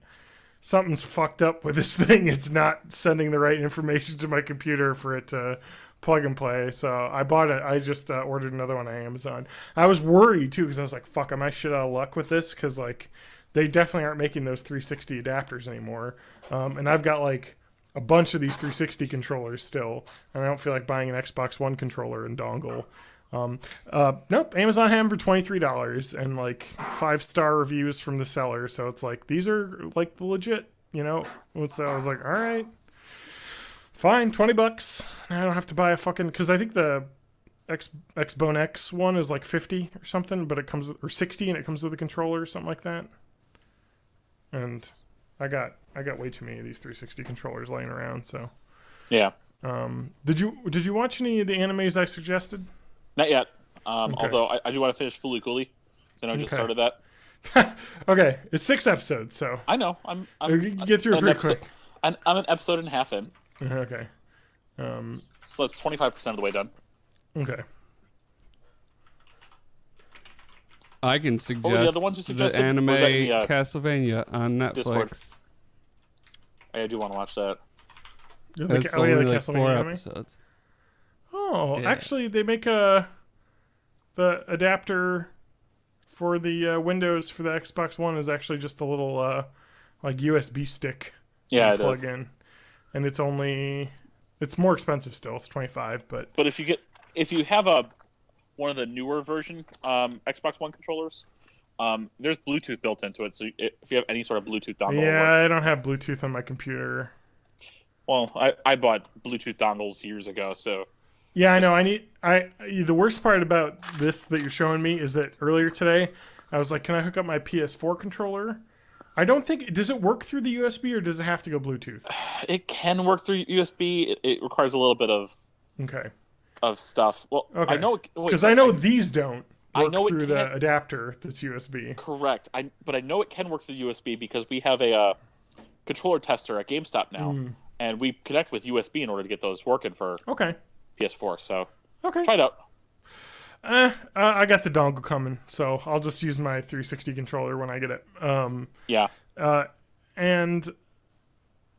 something's fucked up with this thing. It's not sending the right information to my computer for it to plug and play. So I bought it. I just ordered another one on Amazon. I was worried too because I was like, fuck, am I shit out of luck with this? Because like they definitely aren't making those 360 adapters anymore. And I've got like a bunch of these 360 controllers still, and I don't feel like buying an Xbox One controller and dongle. Nope, Amazon had them for $23 and like 5-star reviews from the seller. So it's like, these are like the legit, you know? So I was like, all right, fine, $20. I don't have to buy a fucking, because I think the Xbone X one is like 50 or something, but it comes, or 60, and it comes with a controller or something like that. And I got way too many of these 360 controllers laying around. So
yeah.
Did you watch any of the animes I suggested?
Not yet. Although I do want to finish Fooly Cooly. I know I just started that.
Okay, it's 6 episodes, so
I know. I'm
get through it pretty quick.
I'm an episode and a half in.
Okay.
So that's 25% of the way done.
Okay.
I can suggest
the other ones you suggested?
the anime
Was that in the,
Castlevania on Netflix.
Discord? I do want to watch that.
It's only like 4 episodes.
Oh,
Yeah.
actually, they make the adapter for the Windows for the Xbox One is actually just a little like USB stick.
Yeah, it
plug
is.
in, and it's more expensive still. It's $25, but
if you have one of the newer version Xbox One controllers, there's Bluetooth built into it. So if you have any sort of Bluetooth dongle,
yeah, I don't have Bluetooth on my computer.
Well, I bought Bluetooth dongles years ago, so
Yeah, I know. The worst part about this that you're showing me is that earlier today, I was like, "Can I hook up my PS4 controller?" I don't think does it work through the USB or does it have to go Bluetooth?
it can work through USB. It requires a little bit
Okay.
of stuff. Well,
Okay.
I know
Because I know these don't
I
work
know it
through the
can't-
adapter that's USB.
correct. But I know it can work through USB because we have a controller tester at GameStop now, and we connect with USB in order to get those working for
Okay.
PS4. So
Okay.
try it out.
I got the dongle coming, so I'll just use my 360 controller when I get it.
Yeah.
And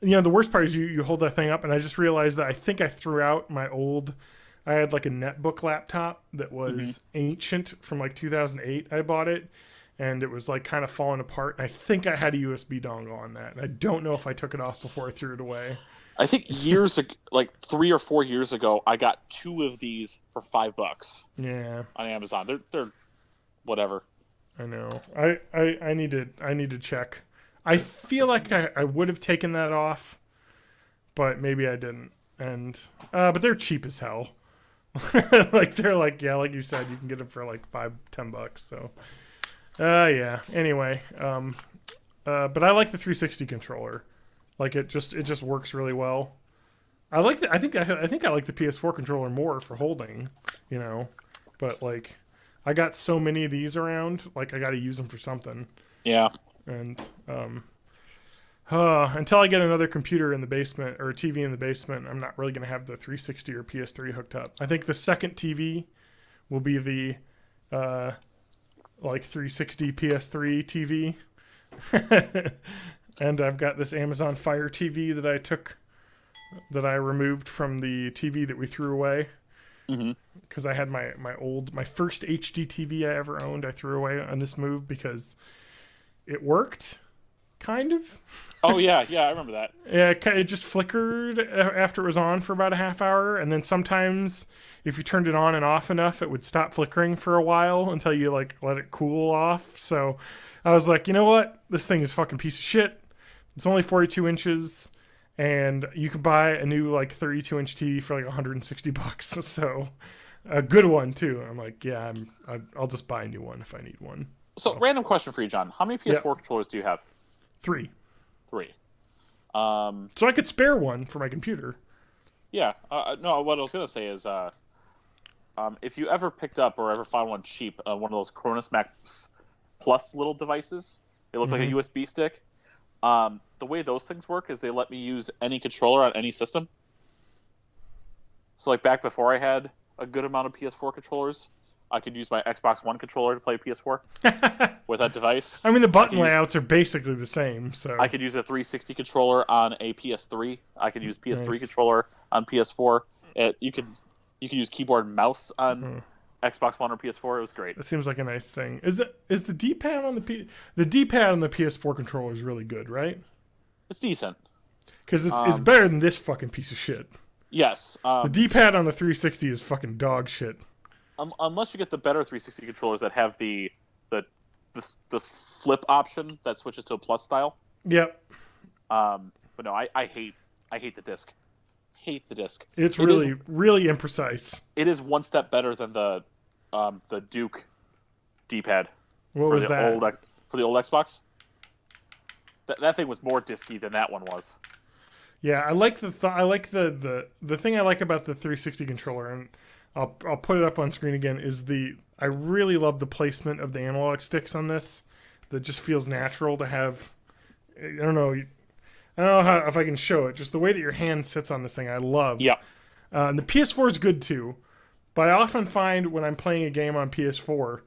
the worst part is you hold that thing up, and I just realized that I think I threw out my old. I had like a netbook laptop that was ancient from like 2008. I bought it, and it was like kind of falling apart. And I think I had a USB dongle on that. And I don't know if I took it off before I threw it away.
I think years ago, like 3 or 4 years ago, I got 2 of these for $5
Yeah,
on Amazon. They're whatever.
I know. I need to check. I feel like I would have taken that off, but maybe I didn't. And but they're cheap as hell. Like they're like like you said, you can get them for like $5-10. So yeah. Anyway, but I like the 360 controller. Like it just works really well. I think I like the PS4 controller more for holding, but like I got so many of these around, like I got to use them for something.
Yeah.
And until I get another computer in the basement or a TV in the basement, I'm not really going to have the 360 or PS3 hooked up. I think the second TV will be the like 360 PS3 TV. And I've got this Amazon Fire TV that I removed from the TV that we threw away. Because I had my first HD TV I ever owned, I threw away on this move because it worked, kind of.
Oh yeah, I remember that.
Yeah, it just flickered after it was on for about a half hour, and then sometimes if you turned it on and off enough, it would stop flickering for a while until you like let it cool off. So I was like, you know what? This thing is a fucking piece of shit. It's only 42 inches, and you can buy a new like 32-inch TV for like $160. So a good one too. I'm like, yeah, I'll just buy a new one if I need one.
So random question for you, John. How many PS4 controllers do you have?
3.
3.
So I could spare one for my computer.
Yeah. No, what I was gonna say is, if you ever picked up or ever found one cheap, one of those Cronus Max Plus little devices, it looks like a USB stick. The way those things work is they let me use any controller on any system. So like back before I had a good amount of PS4 controllers, I could use my Xbox One controller to play PS4 with that device.
I mean, the button layouts are basically the same. So
I could use a 360 controller on a PS3. I could use PS3 controller on PS4. You could use keyboard and mouse on Xbox One or PS4. It was great.
That seems like a nice thing. Is the D-pad on the D-pad on the PS4 controller is really good, right?
It's decent.
Because it's better than this fucking piece of shit.
Yes.
The D-pad on the 360 is fucking dog shit.
Unless you get the better 360 controllers that have the flip option that switches to a plus style.
Yep.
But no, I hate the disc. Hate the disc.
It's really imprecise.
It is one step better than the Duke D-pad.
What was that?
For the old Xbox? That thing was more disky than that one was.
Yeah, I like the thing I like about the 360 controller, and I'll put it up on screen again, is I really love the placement of the analog sticks on this. That just feels natural to have. I don't know if I can show it. Just the way that your hand sits on this thing, I love.
Yeah.
And the PS4 is good too, but I often find when I'm playing a game on PS4,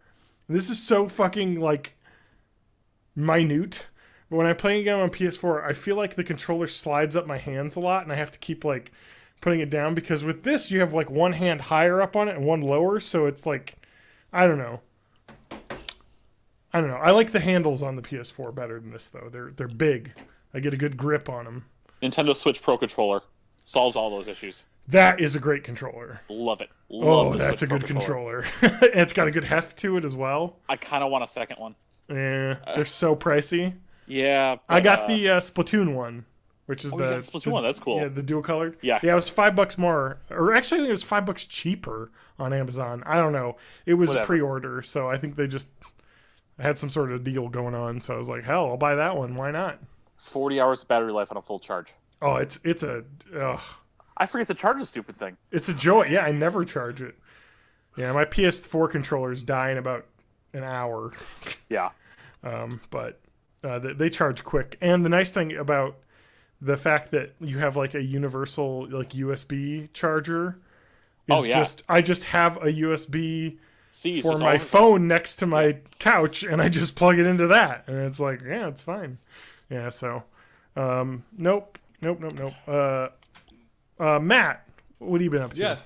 this is so fucking like minute. But when I'm playing a game on PS4, I feel like the controller slides up my hands a lot, and I have to keep like putting it down, because with this you have like one hand higher up on it and one lower, so it's like I don't know. I like the handles on the PS4 better than this though. They're big. I get a good grip on them.
Nintendo Switch Pro controller solves all those issues.
That is a great controller.
Love it. Love
that's a good controller. And it's got a good heft to it as well.
I kind of want a second one.
Yeah, they're so pricey.
Yeah.
But, I got the Splatoon one. which is
yeah, Splatoon 1. That's cool.
Yeah, the dual colored.
Yeah.
Yeah, it was $5 more, or actually, I think it was $5 cheaper on Amazon. I don't know. It was a pre-order, so I think they just had some sort of deal going on. So I was like, hell, I'll buy that one. Why not?
40 hours of battery life on a full charge.
Oh, it's a.
I forget to charge the stupid thing.
It's a joy. Yeah, I never charge it. Yeah, my PS4 controllers die in about an hour.
Yeah.
But they charge quick. And the nice thing about the fact that you have like a universal like USB charger is I just have a USB for my phone next to my couch, and I just plug it into that, and it's like, yeah, it's fine. Yeah, so nope. Matt, what have you been up to?
Yeah.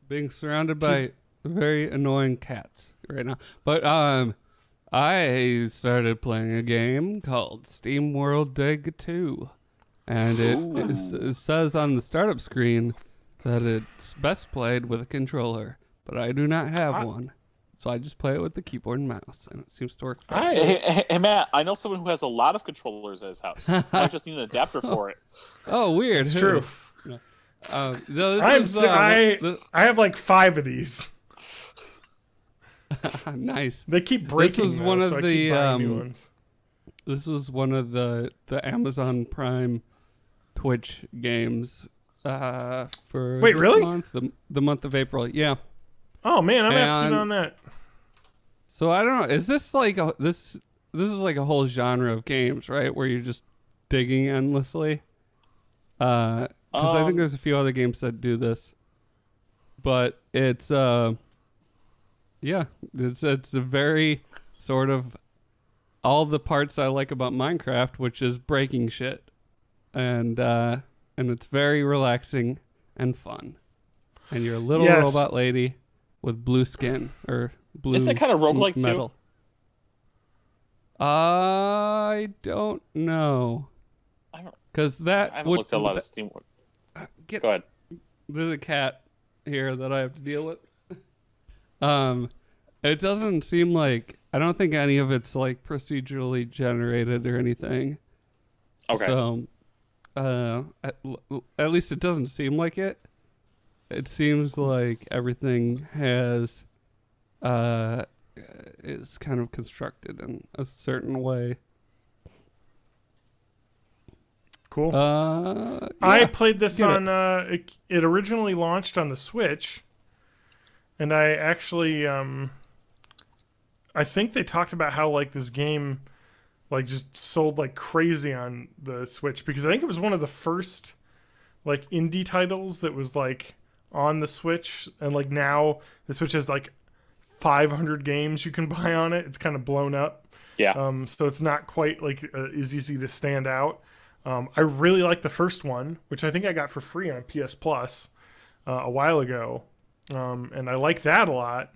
Being surrounded by very annoying cats right now. But I started playing a game called Steam World Dig 2. And it says on the startup screen that it's best played with a controller. But I do not have one. So I just play it with the keyboard and mouse, and it seems to work fine.
Hey, Matt, I know someone who has a lot of controllers at his house. I just need an adapter for it.
Oh, weird.
It's true.
I
have like 5 of these.
Nice.
They keep breaking.
This was one of the This was one of the Amazon Prime Twitch games for
really?
month, the month of April. Yeah.
Oh man, I'm gonna have to get on that.
So I don't know. Is this like this is like a whole genre of games, right? Where you're just digging endlessly? Because I think there's a few other games that do this. But it's it's a very sort of all the parts I like about Minecraft, which is breaking shit. And it's very relaxing and fun. And you're a little robot lady with blue skin or blue
Isn't it kind of roguelike
metal.
Too?
I don't know. Because
I haven't looked at a lot of Steam. Go ahead.
There's a cat here that I have to deal with. It doesn't seem like, I don't think any of it's like procedurally generated or anything.
Okay.
So, at least it doesn't seem like it. It seems like everything is kind of constructed in a certain way.
Cool.
Yeah.
I played this on. It originally launched on the Switch, and I actually, I think they talked about how like this game, like just sold like crazy on the Switch, because I think it was one of the first like indie titles that was like on the Switch, and like now the Switch has like 500 games you can buy on it. It's kind of blown up.
Yeah.
So it's not quite like as easy to stand out. I really like the first one, which I think I got for free on PS Plus a while ago, and I like that a lot.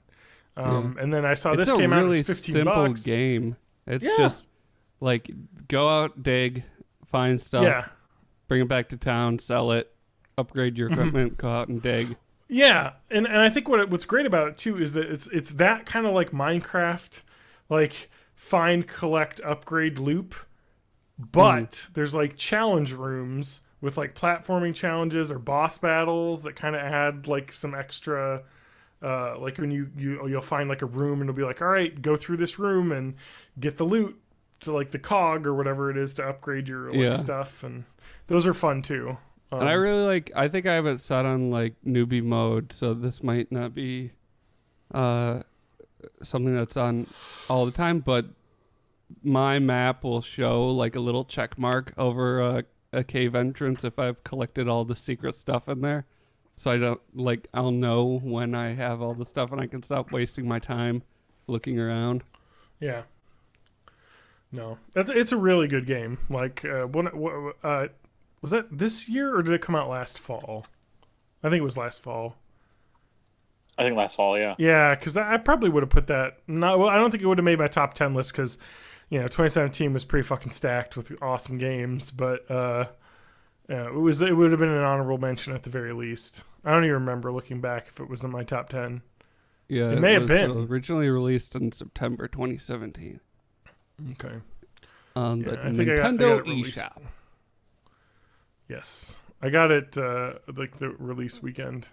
And then I saw this came out. It's $15.
It's a really simple game. It's just like go out, dig, find stuff, bring it back to town, sell it, upgrade your equipment, go out and dig.
Yeah, and I think what's great about it too is that it's that kind of like Minecraft, like find, collect, upgrade loop. But there's like challenge rooms with like platforming challenges or boss battles that kind of add like some extra, like when you'll find like a room and it'll be like, all right, go through this room and get the loot to like the cog or whatever it is to upgrade your like, stuff, and those are fun too.
And I really like. I think I have it set on like newbie mode, so this might not be something that's on all the time, but my map will show like a little check mark over a cave entrance if I've collected all the secret stuff in there. So I don't like, I'll know when I have all the stuff and I can stop wasting my time looking around.
Yeah. No, it's a really good game. Like, was that this year or did it come out last fall? I think it was last fall.
I think last fall, yeah.
Yeah, because I probably would have put that. Well, I don't think it would have made my top 10 list because, 2017 was pretty fucking stacked with awesome games. But it would have been an honorable mention at the very least. I don't even remember looking back if it was in my top 10.
Yeah,
it may have been
originally released in September 2017.
Okay.
on the
I think I got
Nintendo
it released.
eShop.
Yes, I got it like the release weekend.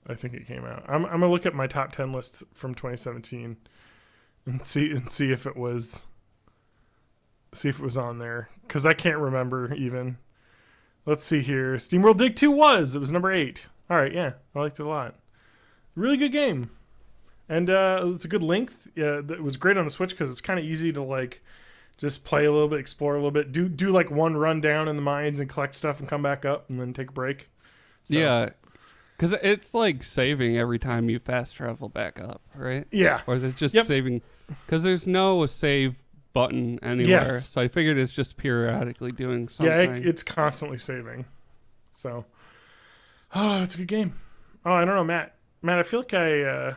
I think it came out. I'm gonna look at my top 10 list from 2017 and see if it was on there, because I can't remember even. Let's see here. SteamWorld Dig 2 it was number 8. All right, yeah, I liked it a lot. Really good game, and it's a good length. Yeah, it was great on the Switch because it's kind of easy to like just play a little bit, explore a little bit, do like one run down in the mines and collect stuff and come back up and then take a break. So,
Yeah, because it's like saving every time you fast travel back up, right?
Yeah.
Or is it just saving? Because there's no save button anywhere,
Yes.
so I figured it's just periodically doing something.
Yeah, it's constantly saving. So, it's a good game. Oh, I don't know, Matt. Matt, I feel like I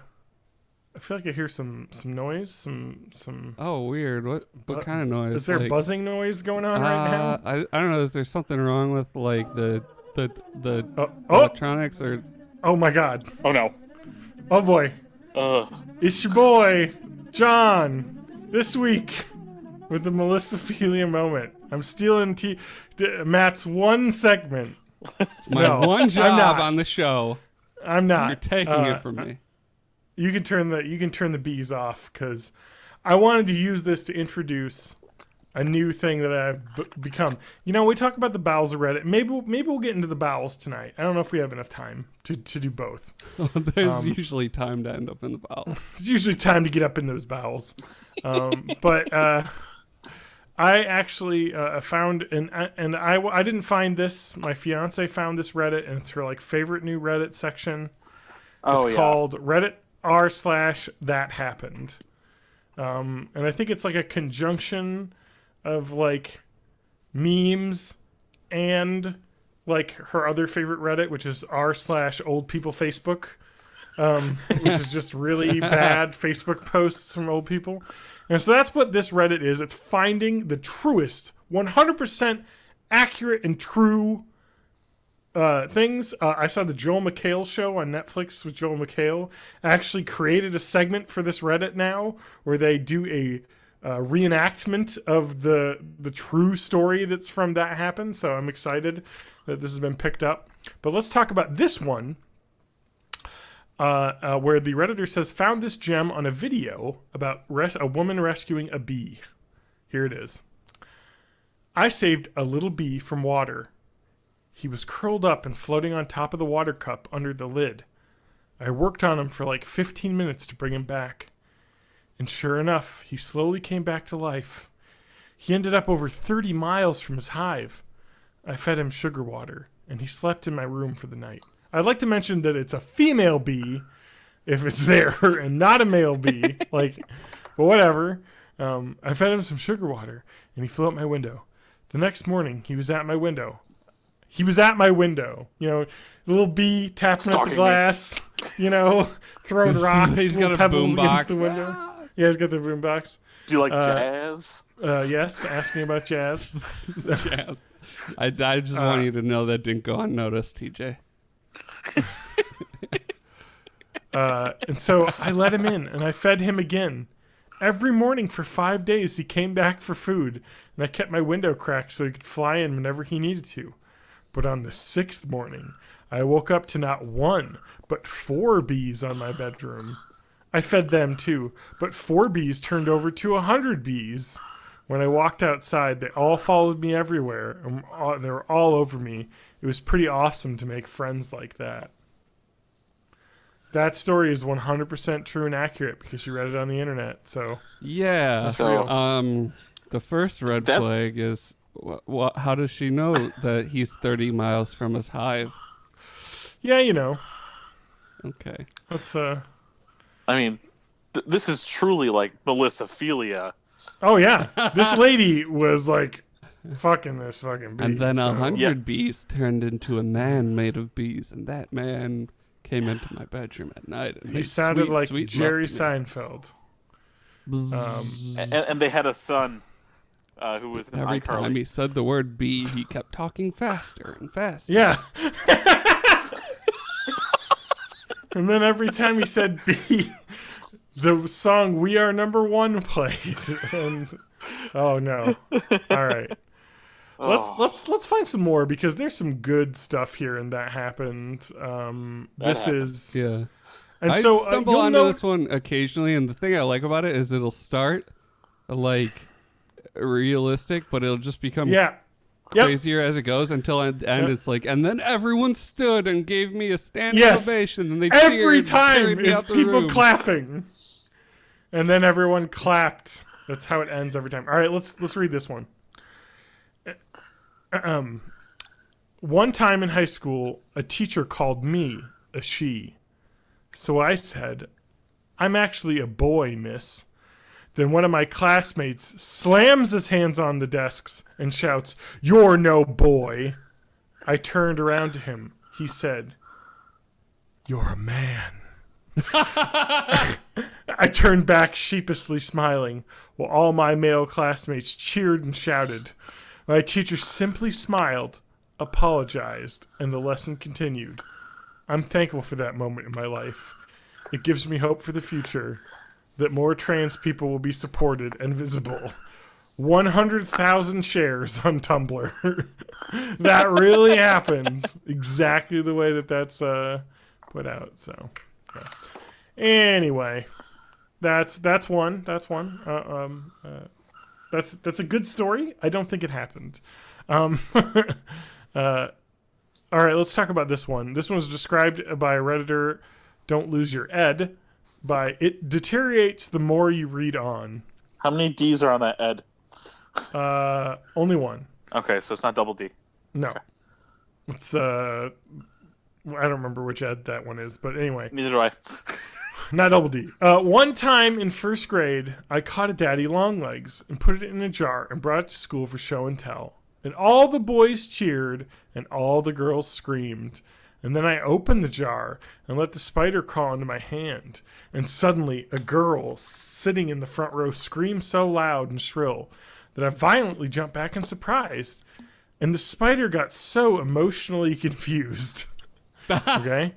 hear some noise, some.
Oh, weird. What kind of noise?
Is there
like,
buzzing noise going on right now?
I don't know. Is there something wrong with like the electronics or?
Oh my God!
Oh no!
Oh boy!
Ugh.
It's your boy John this week with the Melissophilia moment. I'm stealing Matt's one segment.
It's my one job
I'm not.
on the show.
I'm not.
You're taking it from me.
You can turn the bees off, because I wanted to use this to introduce a new thing that I've become. You know, we talk about the bowels of Reddit. Maybe we'll get into the bowels tonight. I don't know if we have enough time to do both.
There's usually time to end up in the bowels.
It's usually time to get up in those bowels. But I actually found, and I didn't find this. My fiance found this Reddit, and it's her like favorite new Reddit section. It's called Reddit r/that happened. And I think it's like a conjunction of like memes and like her other favorite Reddit, which is r/old people Facebook, which is just really bad Facebook posts from old people. And so that's what this Reddit is. It's finding the truest, 100% accurate and true things. I saw the Joel McHale show on Netflix with Joel McHale. Actually created a segment for this Reddit now where they do a reenactment of the true story that's from That Happened. So I'm excited that this has been picked up. But let's talk about this one. Where the Redditor says, found this gem on a video about a woman rescuing a bee. Here it is. I saved a little bee from water. He was curled up and floating on top of the water cup under the lid. I worked on him for like 15 minutes to bring him back. And sure enough, he slowly came back to life. He ended up over 30 miles from his hive. I fed him sugar water, and he slept in my room for the night. I'd like to mention that it's a female bee, if it's there, and not a male bee. But whatever. I fed him some sugar water, and he flew out my window. The next morning, he was at my window. You know, the little bee tapping at the glass. You know, throwing rocks,
he's got a
pebbles
boom
against
box.
the window. Yeah, he's got the boom box.
Do you like jazz?
Yes, asking about jazz.
Jazz. I just want you to know that didn't go unnoticed, TJ.
And so I let him in, and I fed him again. Every morning for 5 days, he came back for food, and I kept my window cracked so he could fly in whenever he needed to. But on the 6th morning, I woke up to not 1, but 4 bees on my bedroom. I fed them too, but 4 bees turned over to 100 bees. When I walked outside, they all followed me everywhere, and they were all over me. It was pretty awesome to make friends like that. That story is 100% true and accurate because she read it on the internet. So
yeah.
So
the first red flag is how does she know that he's 30 miles from his hive?
Yeah, you know.
Okay.
Let's
I mean, this is truly like Melissophilia.
Oh yeah, this lady was like fucking this fucking bee.
And then 100 bees turned into a man made of bees, and that man came into my bedroom at night. And
he sounded like
sweet
Jerry
love to
Seinfeld.
And they had a son who was in
Every
iCarly.
time he said the word bee, he kept talking faster and faster.
Yeah. And then every time he said bee, the song "We Are Number One" played, and Oh no. All right. Let's find some more because there's some good stuff here and that happened.
Yeah.
And
I
so
stumble onto this one occasionally, and the thing I like about it is it'll start like realistic, but it'll just become crazier as it goes until at the end it's like, and then everyone stood and gave me a standing ovation, and they
every
cheered
time
and me
it's
out the
people
room.
clapping, and then everyone clapped. That's how it ends every time. All right, let's read this one. One time in high school, a teacher called me a she. So I said, "I'm actually a boy, miss." Then one of my classmates slams his hands on the desks and shouts, "You're no boy." I turned around to him. He said, "You're a man." I turned back sheepishly smiling, while all my male classmates cheered and shouted. My teacher simply smiled, apologized, and the lesson continued. I'm thankful for that moment in my life. It gives me hope for the future, that more trans people will be supported and visible. 100,000 shares on Tumblr. That really happened. Exactly the way that's put out. So, yeah. Anyway, that's one. That's one. That's a good story. I don't think it happened. All right, let's talk about this one. This one was described by a Redditor, Don't Lose Your Ed, by "It deteriorates the more you read on."
How many D's are on that Ed?
Only one.
Okay, so it's not double D.
No.
Okay.
It's I don't remember which Ed that one is, but anyway.
Neither do I.
Not double D. One time in first grade, I caught a daddy long legs and put it in a jar and brought it to school for show and tell. And all the boys cheered and all the girls screamed. And then I opened the jar and let the spider crawl into my hand. And suddenly a girl sitting in the front row screamed so loud and shrill that I violently jumped back in surprise. And the spider got so emotionally confused. Okay?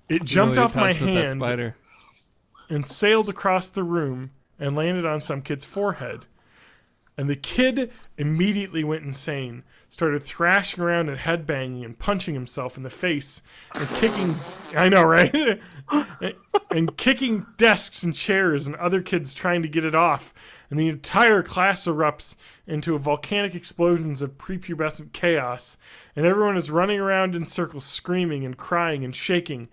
It jumped off my hand and sailed across the room and landed on some kid's forehead. And the kid immediately went insane, started thrashing around and headbanging and punching himself in the face and kicking, I know, right? and kicking desks and chairs and other kids trying to get it off. And the entire class erupts into a volcanic explosions of prepubescent chaos. And everyone is running around in circles screaming and crying and shaking.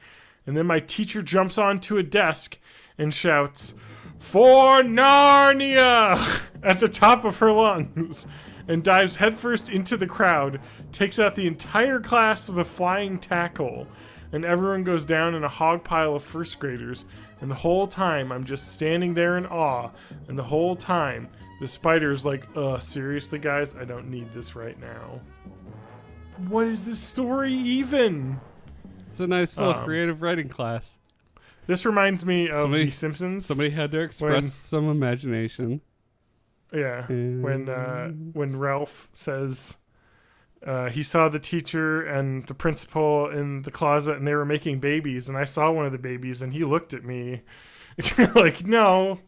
And then my teacher jumps onto a desk and shouts, "For Narnia!" at the top of her lungs, and dives headfirst into the crowd, takes out the entire class with a flying tackle, and everyone goes down in a hog pile of first graders, and the whole time I'm just standing there in awe, and the whole time the spider's like, seriously guys, I don't need this right now. What is this story even?
It's a nice little creative writing class.
This reminds me of The Simpsons.
Somebody had to express some imagination.
Yeah, when Ralph says he saw the teacher and the principal in the closet and they were making babies, and I saw one of the babies and he looked at me like, no,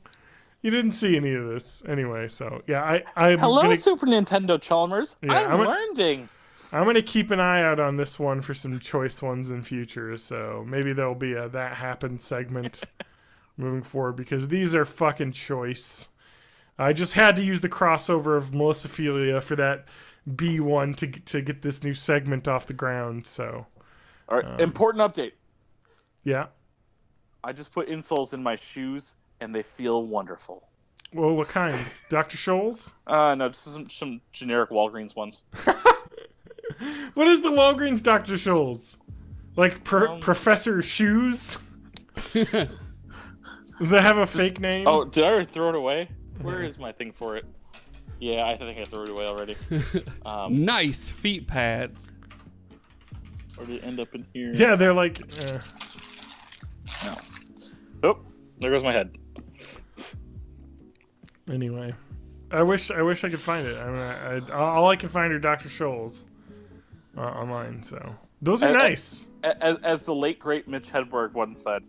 you didn't see any of this. Anyway, so yeah,
Hello, Super Nintendo Chalmers. Yeah, I'm learning.
I'm going to keep an eye out on this one for some choice ones in future, so maybe there'll be a That Happened segment moving forward, because these are fucking choice. I just had to use the crossover of Melissophilia for that B1 to get this new segment off the ground, so.
All right, important update.
Yeah?
I just put insoles in my shoes, and they feel wonderful.
Well, what kind? Dr. Scholl's?
No, just some generic Walgreens ones.
What is the Walgreens Dr. Scholl's? Like Professor Shoes? Does that have a fake name?
Oh, did I already throw it away? Where is my thing for it? Yeah, I think I threw it away already.
Nice feet pads.
Or did it end up in here?
Yeah, they're like...
No. Oh, there goes my head.
Anyway. I wish I could find it. I mean, all I can find are Dr. Scholl's online, so... Those are nice.
As the late, great Mitch Hedberg once said,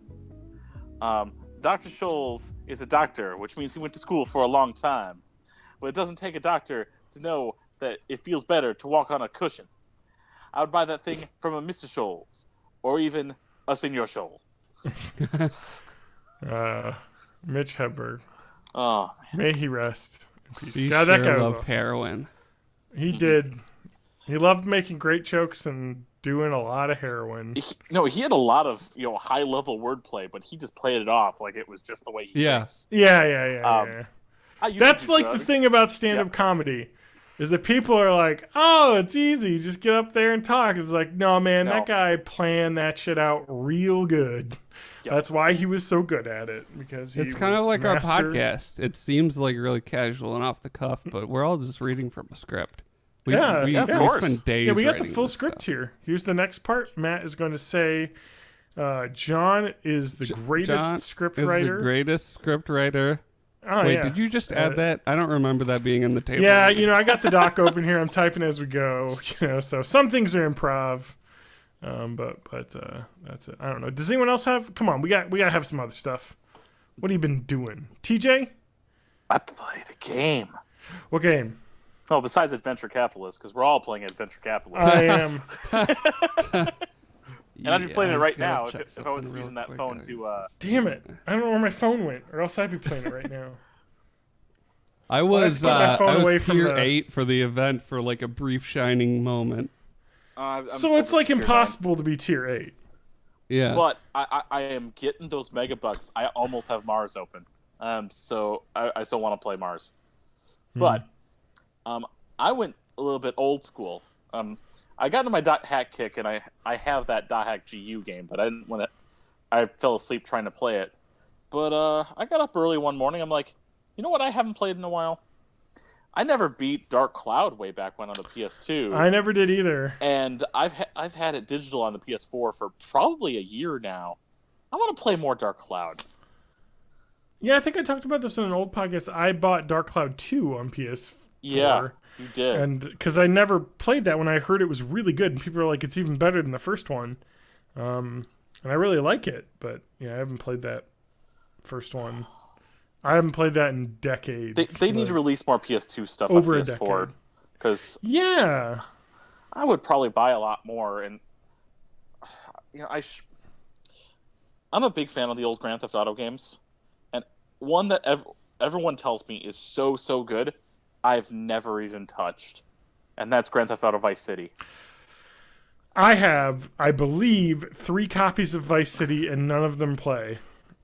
Dr. Scholl's is a doctor, which means he went to school for a long time. but it doesn't take a doctor to know that it feels better to walk on a cushion. I would buy that thing from a Mr. Scholes, or even a Senor Scholl.
Mitch Hedberg.
Oh,
may he rest in peace.
He
God,
sure
that guy was
loved
awesome.
heroin.
He did. He loved making great jokes and doing a lot of heroin.
He had a lot of high level wordplay, but he just played it off like it was just the way he thinks.
Yeah. That's like drugs. The thing about stand-up comedy is that people are like, oh, it's easy, just get up there and talk. It's like, no, man, that guy planned that shit out real good. Yep. That's why he was so good at it, because
it's kind of like our podcast. It seems like really casual and off the cuff, but we're all just reading from a script. We spend days.
Yeah, we got the full script here. Here's the next part. Matt is going to say, John is the greatest script writer.
The greatest script writer.
Oh,
wait, did you just add that? I don't remember that being in the table.
Yeah, I got the doc open here. I'm typing as we go. So some things are improv, but that's it. I don't know. Does anyone else have? Come on, we got to have some other stuff. What have you been doing, TJ?
I played a game.
What game?
Oh, besides Adventure Capitalist, because we're all playing Adventure Capitalist.
I am.
And I'd be playing it right now if I wasn't using that phone to...
Damn it. I don't know where my phone went, or else I'd be playing it right now.
I was tier 8 for the event for like a brief shining moment.
So it's like impossible to be tier 8.
Yeah.
But I am getting those megabucks. I almost have Mars open. So I still want to play Mars. But I went a little bit old school. I got into my .hack kick, and I have that .hack GU game, but I didn't want to. I fell asleep trying to play it. But I got up early one morning. I'm like, you know what? I haven't played in a while. I never beat Dark Cloud way back when on the PS2.
I never did either.
And I've had it digital on the PS4 for probably a year now. I want to play more Dark Cloud.
Yeah, I think I talked about this in an old podcast. I bought Dark Cloud 2 on PS4.
Yeah, you did.
And because I never played that when I heard it was really good, and people are like, it's even better than the first one. And I really like it, but yeah, I haven't played that first one. I haven't played that in decades.
They need to release more PS2 stuff
over
on PS4. Because I would probably buy a lot more, and I'm a big fan of the old Grand Theft Auto games, and one that everyone tells me is so good, I've never even touched, and that's Grand Theft Auto Vice City.
I have, I believe, 3 copies of Vice City, and none of them play.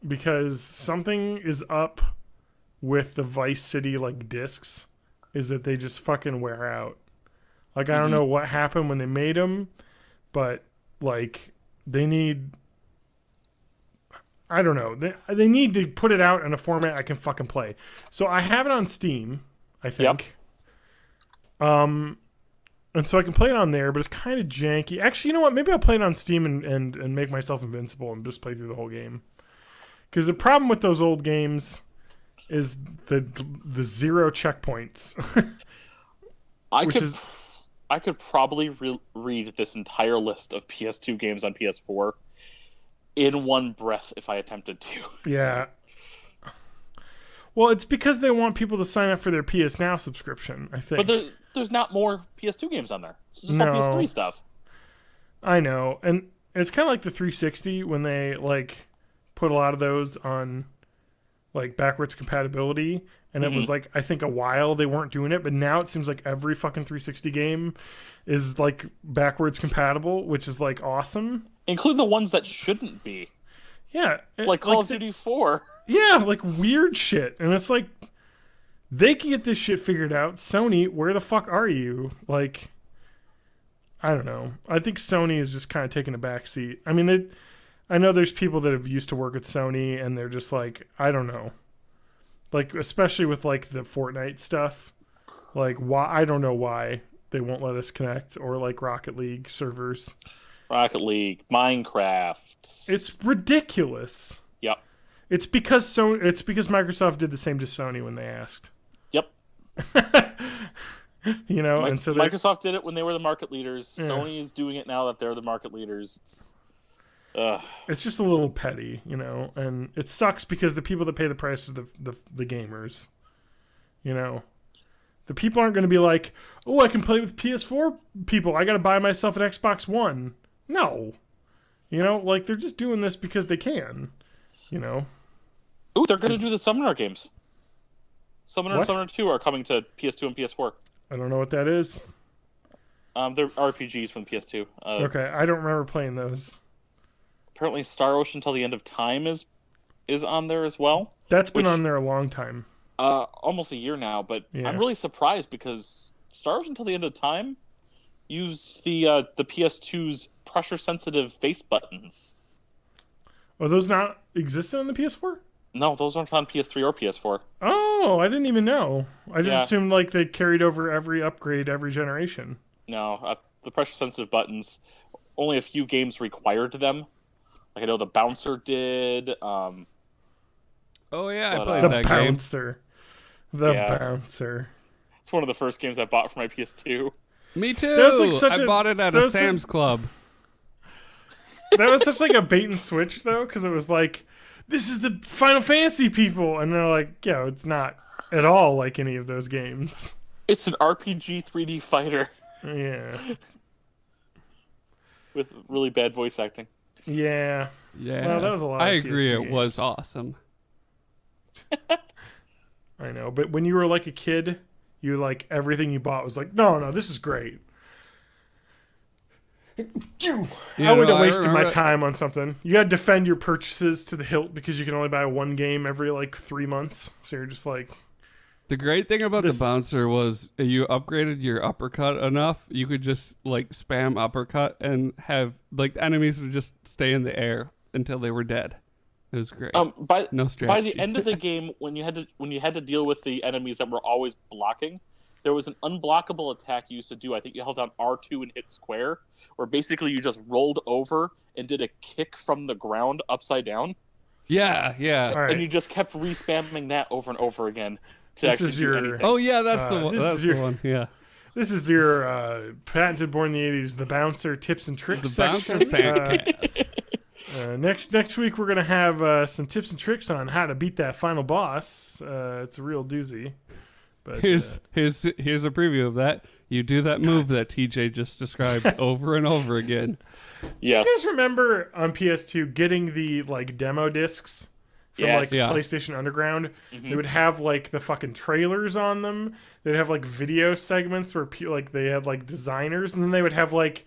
Because something is up with the Vice City discs, is that they just fucking wear out. I don't know what happened when they made them, but they need, I don't know, they need to put it out in a format I can fucking play. So I have it on Steam, I think. Yep. And so I can play it on there, but it's kind of janky. Actually, you know what? Maybe I'll play it on Steam and make myself invincible and just play through the whole game. Because the problem with those old games is the 0 checkpoints.
I could probably read this entire list of PS2 games on PS4 in one breath if I attempted to.
Yeah. Well, it's because they want people to sign up for their PS Now subscription, I think.
But there's not more PS2 games on there. It's just all PS3 stuff.
I know. And it's kind of like the 360 when they, put a lot of those on backwards compatibility, and it was I think a while they weren't doing it, but now it seems like every fucking 360 game is backwards compatible, which is awesome,
including the ones that shouldn't be.
Yeah,
Call of Duty 4.
Yeah, weird shit, and it's they can get this shit figured out. Sony, where the fuck are you? I don't know. I think Sony is just kind of taking a back seat. I mean, I know there's people that have used to work at Sony, and they're just I don't know. Especially with the Fortnite stuff. Why? I don't know why they won't let us connect, or Rocket League servers.
Rocket League, Minecraft.
It's ridiculous.
Yep.
It's because Microsoft did the same to Sony when they asked.
Yep.
And so
Microsoft did it when they were the market leaders. Yeah. Sony is doing it now that they're the market leaders.
It's just a little petty, and it sucks because the people that pay the price are the gamers, The people aren't going to be like, oh, I can play with PS4 people. I got to buy myself an Xbox One. No. You know, like, they're just doing this because they can. You know?
Ooh, they're going to do the Summoner games. Summoner and
What?
Summoner 2 are coming to PS2 and PS4.
I don't know what that is.
They're RPGs from PS2.
Okay, I don't remember playing those.
Apparently Star Ocean Till the End of Time is on there as well.
That's been on there a long time.
Almost a year now, but
Yeah.
I'm really surprised because Star Ocean Till the End of Time used the PS2's pressure-sensitive face buttons.
Are those not existent on the PS4?
No, those aren't on PS3 or PS4.
Oh, I didn't even know. I just
Yeah.
assumed like they carried over every upgrade every generation.
No, the pressure-sensitive buttons, only a few games required them. Like I know the Bouncer did.
Oh yeah, I
But,
played
The
that game.
bouncer. The
Yeah.
bouncer.
It's one of the first games I bought for my PS2.
Me too.
That was, like, such
I
a-
bought it at
that
a
was such-
Sam's Club.
That was such like a bait and switch though, because it was like, this is the Final Fantasy people, and they're like, yeah, it's not at all like any of those games.
It's an RPG 3D fighter
Yeah.
with really bad voice acting.
Yeah.
Yeah,
Well, that was a lot
I
of
agree.
PS2
It was
games.
awesome.
I know, but when you were like a kid, you like everything you bought was like, no, this is great. I wouldn't have wasted my time on something. You gotta defend your purchases to the hilt because you can only buy one game every like 3 months. So you're just like,
The great thing about
This-
the bouncer was you upgraded your uppercut enough, you could just like spam uppercut and have like the enemies would just stay in the air until they were dead. It was great.
By
No
by
strategy.
the end of the game, when you had to deal with the enemies that were always blocking, there was an unblockable attack you used to do. I think you held down R2 and hit square, where basically you just rolled over and did a kick from the ground upside down,
Yeah.
all right.
and you just kept re-spamming that over and over again to
This
actually
is
do
your-
anything.
Oh yeah, that's the one.
this is
That's
your-
the one. Yeah.
This is your patented born in the 80s, the bouncer tips and tricks
The
section.
bouncer fancast.
Next week we're gonna have some tips and tricks on how to beat that final boss. It's a real doozy. But
Here's a preview of that. You do that move that TJ just described over and over again.
Yes.
do you guys remember on PS2 getting the like demo discs from
Yes.
like
Yeah.
PlayStation Underground?
Mhm.
They would have like the fucking trailers on them. They'd have like video segments where like they had like designers, and then they would have like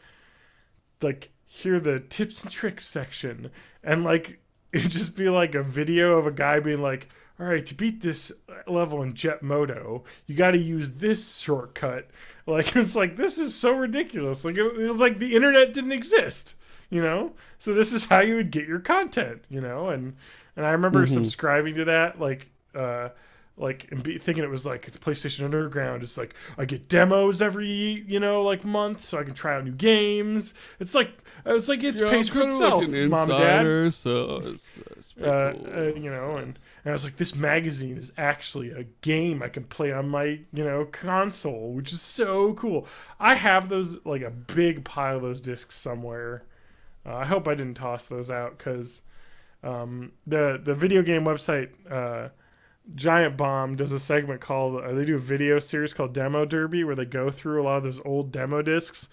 here the tips and tricks section, and like it'd just be like a video of a guy being like, all right, to beat this level in Jet Moto, you got to use this shortcut. Like, it's like, this is so ridiculous. Like, it was like the internet didn't exist, you know? So this is how you would get your content, you know? And I remember subscribing to that, and thinking it was like the PlayStation Underground is like, I get demos every, like month so I can try out new games. It's like pays for itself, mom and dad.
So it's pretty cool.
And I was like, this magazine is actually a game I can play on my, console, which is so cool. I have those, like a big pile of those discs somewhere. I hope I didn't toss those out because the video game website Giant Bomb does a segment called, they do a video series called Demo Derby where they go through a lot of those old demo discs.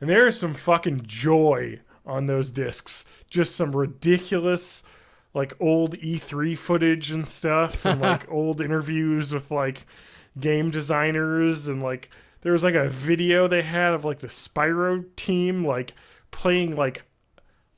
And there is some fucking joy on those discs. Just some ridiculous, like, old E3 footage and stuff, and like old interviews with like game designers, and like there was like a video they had of like the Spyro team like playing like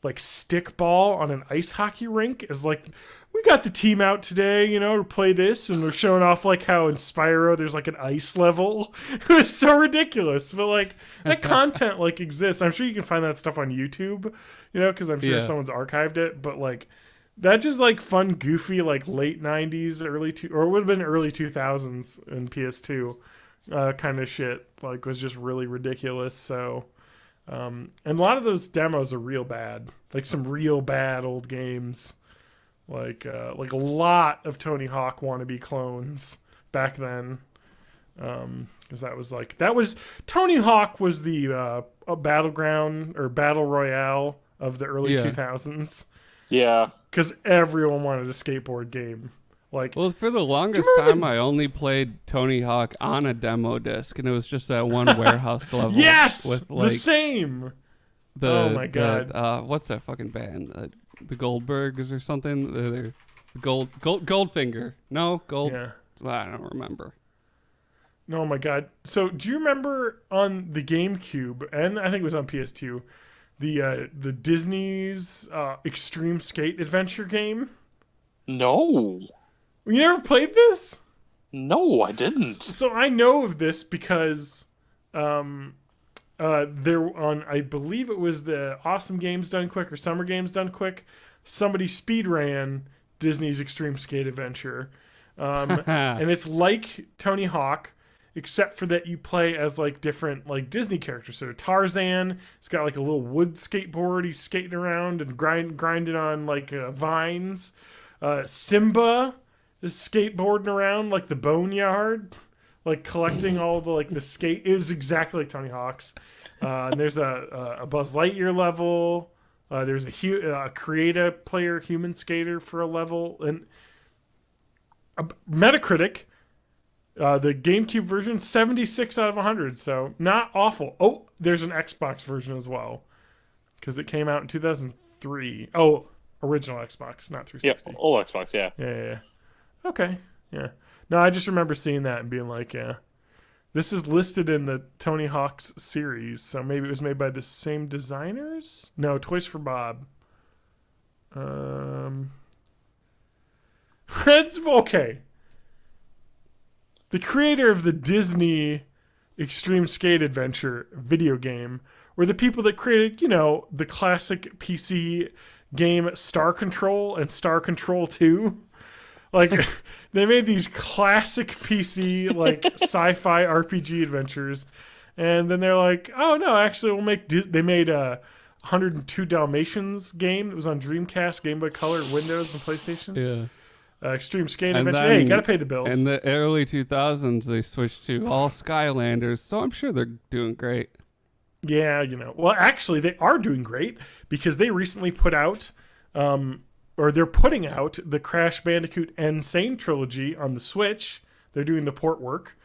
stickball on an ice hockey rink. As like, we got the team out today, to play this, and they're showing off like how in Spyro there's like an ice level. It was so ridiculous, but like that content like exists. I'm sure you can find that stuff on YouTube, because I'm sure
Yeah.
someone's archived it. But like that's just like fun, goofy, like late '90s, or it would have been early 2000s in PS2 kind of shit. Like was just really ridiculous. So. And a lot of those demos are real bad, like some real bad old games, like a lot of Tony Hawk wannabe clones back then. Because that was Tony Hawk was the battleground or battle royale of the early
Yeah.
2000s.
Yeah.
Because everyone wanted a skateboard game. Like,
well, for the longest time, I only played Tony Hawk on a demo disc, and it was just that one warehouse level.
Yes,
with like
the same.
the
Oh my God.
what's that fucking band? The Goldbergs or something? They're Goldfinger. No, Gold.
Yeah.
I don't remember.
Oh my God. So do you remember on the GameCube, and I think it was on PS2, the Disney's Extreme Skate Adventure game?
No.
You never played this?
No, I didn't.
So I know of this because there on, I believe it was the Awesome Games Done Quick or Summer Games Done Quick, somebody speed ran Disney's Extreme Skate Adventure. And it's like Tony Hawk, except for that you play as like different like Disney characters. So Tarzan, he's got like a little wood skateboard. He's skating around and grinding on like vines. Simba is skateboarding around like the boneyard, like collecting all the like the skate. It was exactly like Tony Hawk's. And there's a Buzz Lightyear level. There's a create-a player human skater for a level, and Metacritic, the GameCube version, 76 out of 100, so not awful. Oh, there's an Xbox version as well, because it came out in 2003. Oh, original Xbox, not 360.
Yeah, old Xbox, yeah.
Yeah. Okay, yeah. No, I just remember seeing that and being like, yeah. This is listed in the Tony Hawk's series, so maybe it was made by the same designers? No, Toys for Bob. Okay. The creator of the Disney Extreme Skate Adventure video game were the people that created, you know, the classic PC game Star Control and Star Control 2. Like, they made these classic PC, like, sci-fi RPG adventures. And then they're like, oh, no, actually, we'll make... They made a 102 Dalmatians game that was on Dreamcast, Game Boy Color, Windows, and PlayStation.
Yeah.
Extreme Skate Adventure. Hey, you gotta pay the bills.
In the early 2000s, they switched to all Skylanders, so I'm sure they're doing great.
Yeah, you know. Well, actually, they are doing great because they recently put out... or they're putting out the Crash Bandicoot Insane trilogy on the Switch. They're doing the port work.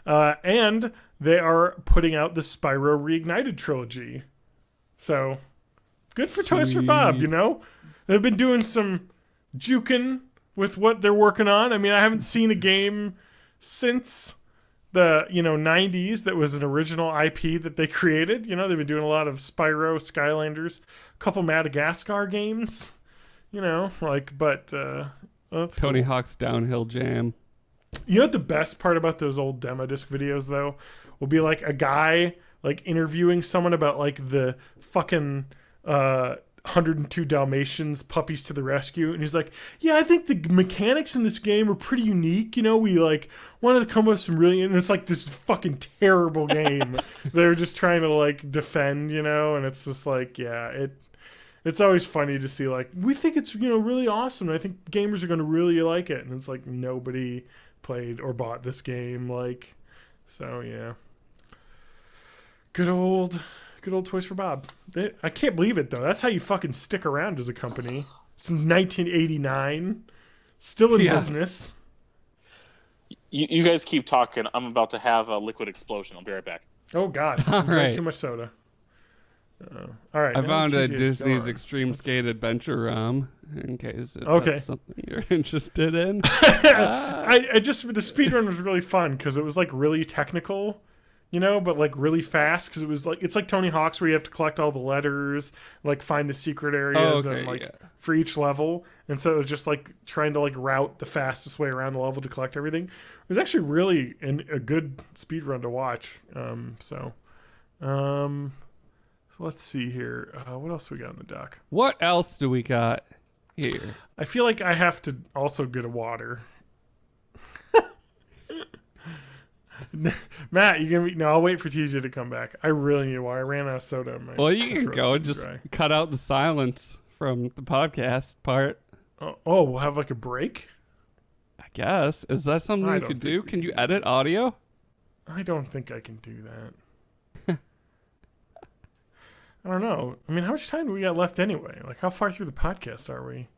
And they are putting out the Spyro Reignited trilogy. So, good for Toys for Bob, you know? They've been doing some juking with what they're working on. I mean, I haven't seen a game since the, 90s that was an original IP that they created. You know, they've been doing a lot of Spyro, Skylanders, a couple Madagascar games. You know, like, but that's
Tony
cool.
Hawk's Downhill Jam.
You know what the best part about those old demo disc videos, though, will be like a guy like interviewing someone about like the fucking 102 Dalmatians, Puppies to the Rescue, and he's like, yeah, I think the mechanics in this game are pretty unique. You know, we like wanted to come up with some really, and it's like this fucking terrible game they're just trying to like defend, you know, and it's just like, yeah, It's always funny to see, like, we think it's, really awesome. And I think gamers are going to really like it. And it's like nobody played or bought this game. Like, so, yeah. Good old Toys for Bob. I can't believe it, though. That's how you fucking stick around as a company. Since 1989. Still in business.
You guys keep talking. I'm about to have a liquid explosion. I'll be right back.
Oh, God.
All right.
Too much soda. All right.
I found a Disney's
gone.
Extreme Skate Adventure ROM in case that's something you're interested in.
I just the speedrun was really fun because it was like really technical, but like really fast because it was like it's like Tony Hawk's where you have to collect all the letters, like find the secret areas and like for each level, and so it was just like trying to like route the fastest way around the level to collect everything. It was actually really a good speedrun to watch. Let's see here. What else we got on the dock?
What else do we got here?
I feel like I have to also get a water. Matt, you gonna be? No, I'll wait for TJ to come back. I really need water. I ran out of soda. In my
well, you can go and just cut out the silence from the podcast part.
Oh, we'll have like a break?
I guess. Is that something you could do? Can you edit audio?
I don't think I can do that. I don't know. I mean, how much time do we got left anyway? Like, how far through the podcast are we?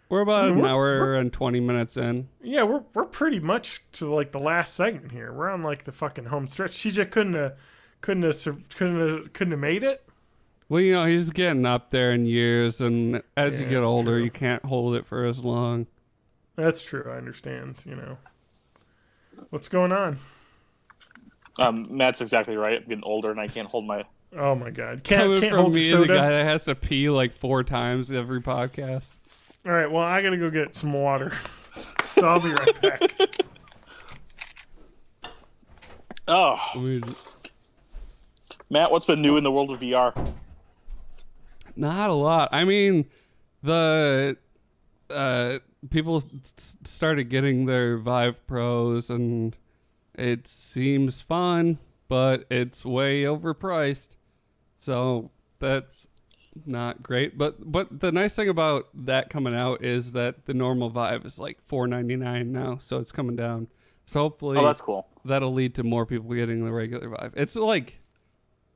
We're about an hour and 20 minutes in.
Yeah, we're pretty much to like the last segment here. We're on like the fucking home stretch. CJ couldn't have made it.
Well, you know, he's getting up there in years, and as you get older,
true.
you can't hold it for as long.
That's true. I understand. You know, what's going on?
Matt's exactly right. I'm getting older, and I can't hold my.
Oh my god!
Coming
Can't
from
hold
me,
your
the
soda.
guy that has to pee like 4 times every podcast.
All right. Well, I gotta go get some water, so I'll be right back.
Oh, Matt, what's been new in the world of VR?
Not a lot. I mean, the people started getting their Vive Pros, and it seems fun, but it's way overpriced. So that's not great. But the nice thing about that coming out is that the normal Vive is like $4.99 now, so it's coming down. So hopefully,
that's cool.
That'll lead to more people getting the regular Vive. It's like,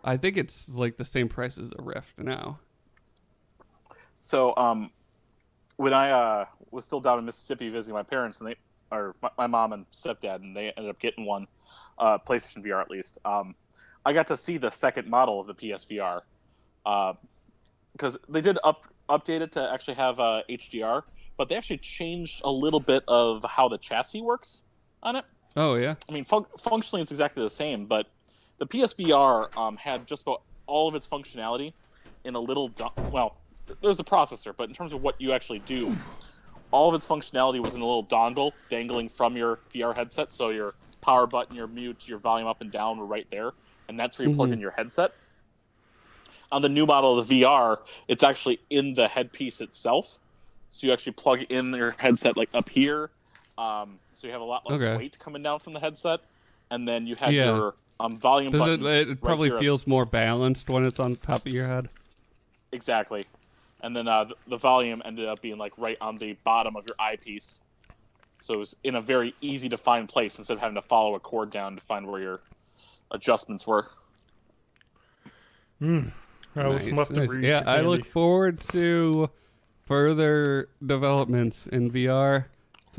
I think it's like the same price as a Rift now.
So, when I was still down in Mississippi visiting my parents, and my mom and stepdad, and they ended up getting one, PlayStation VR at least. I got to see the second model of the PSVR, because they did update it to actually have HDR, but they actually changed a little bit of how the chassis works on it.
Oh yeah.
I mean, functionally it's exactly the same, but the PSVR had just about all of its functionality in a little there's the processor, but in terms of what you actually do, all of its functionality was in a little dongle dangling from your VR headset. So your power button, your mute, your volume up and down were right there, and that's where you plug in your headset. On the new model of the VR, it's actually in the headpiece itself. So you actually plug in your headset like up here. So you have a lot less weight coming down from the headset, and then you have your volume buttons.
It probably feels more balanced when it's on top of your head.
Exactly. And then the volume ended up being like right on the bottom of your eyepiece. So it was in a very easy to find place instead of having to follow a cord down to find where your adjustments were.
Nice. Yeah, I look forward to further developments in VR,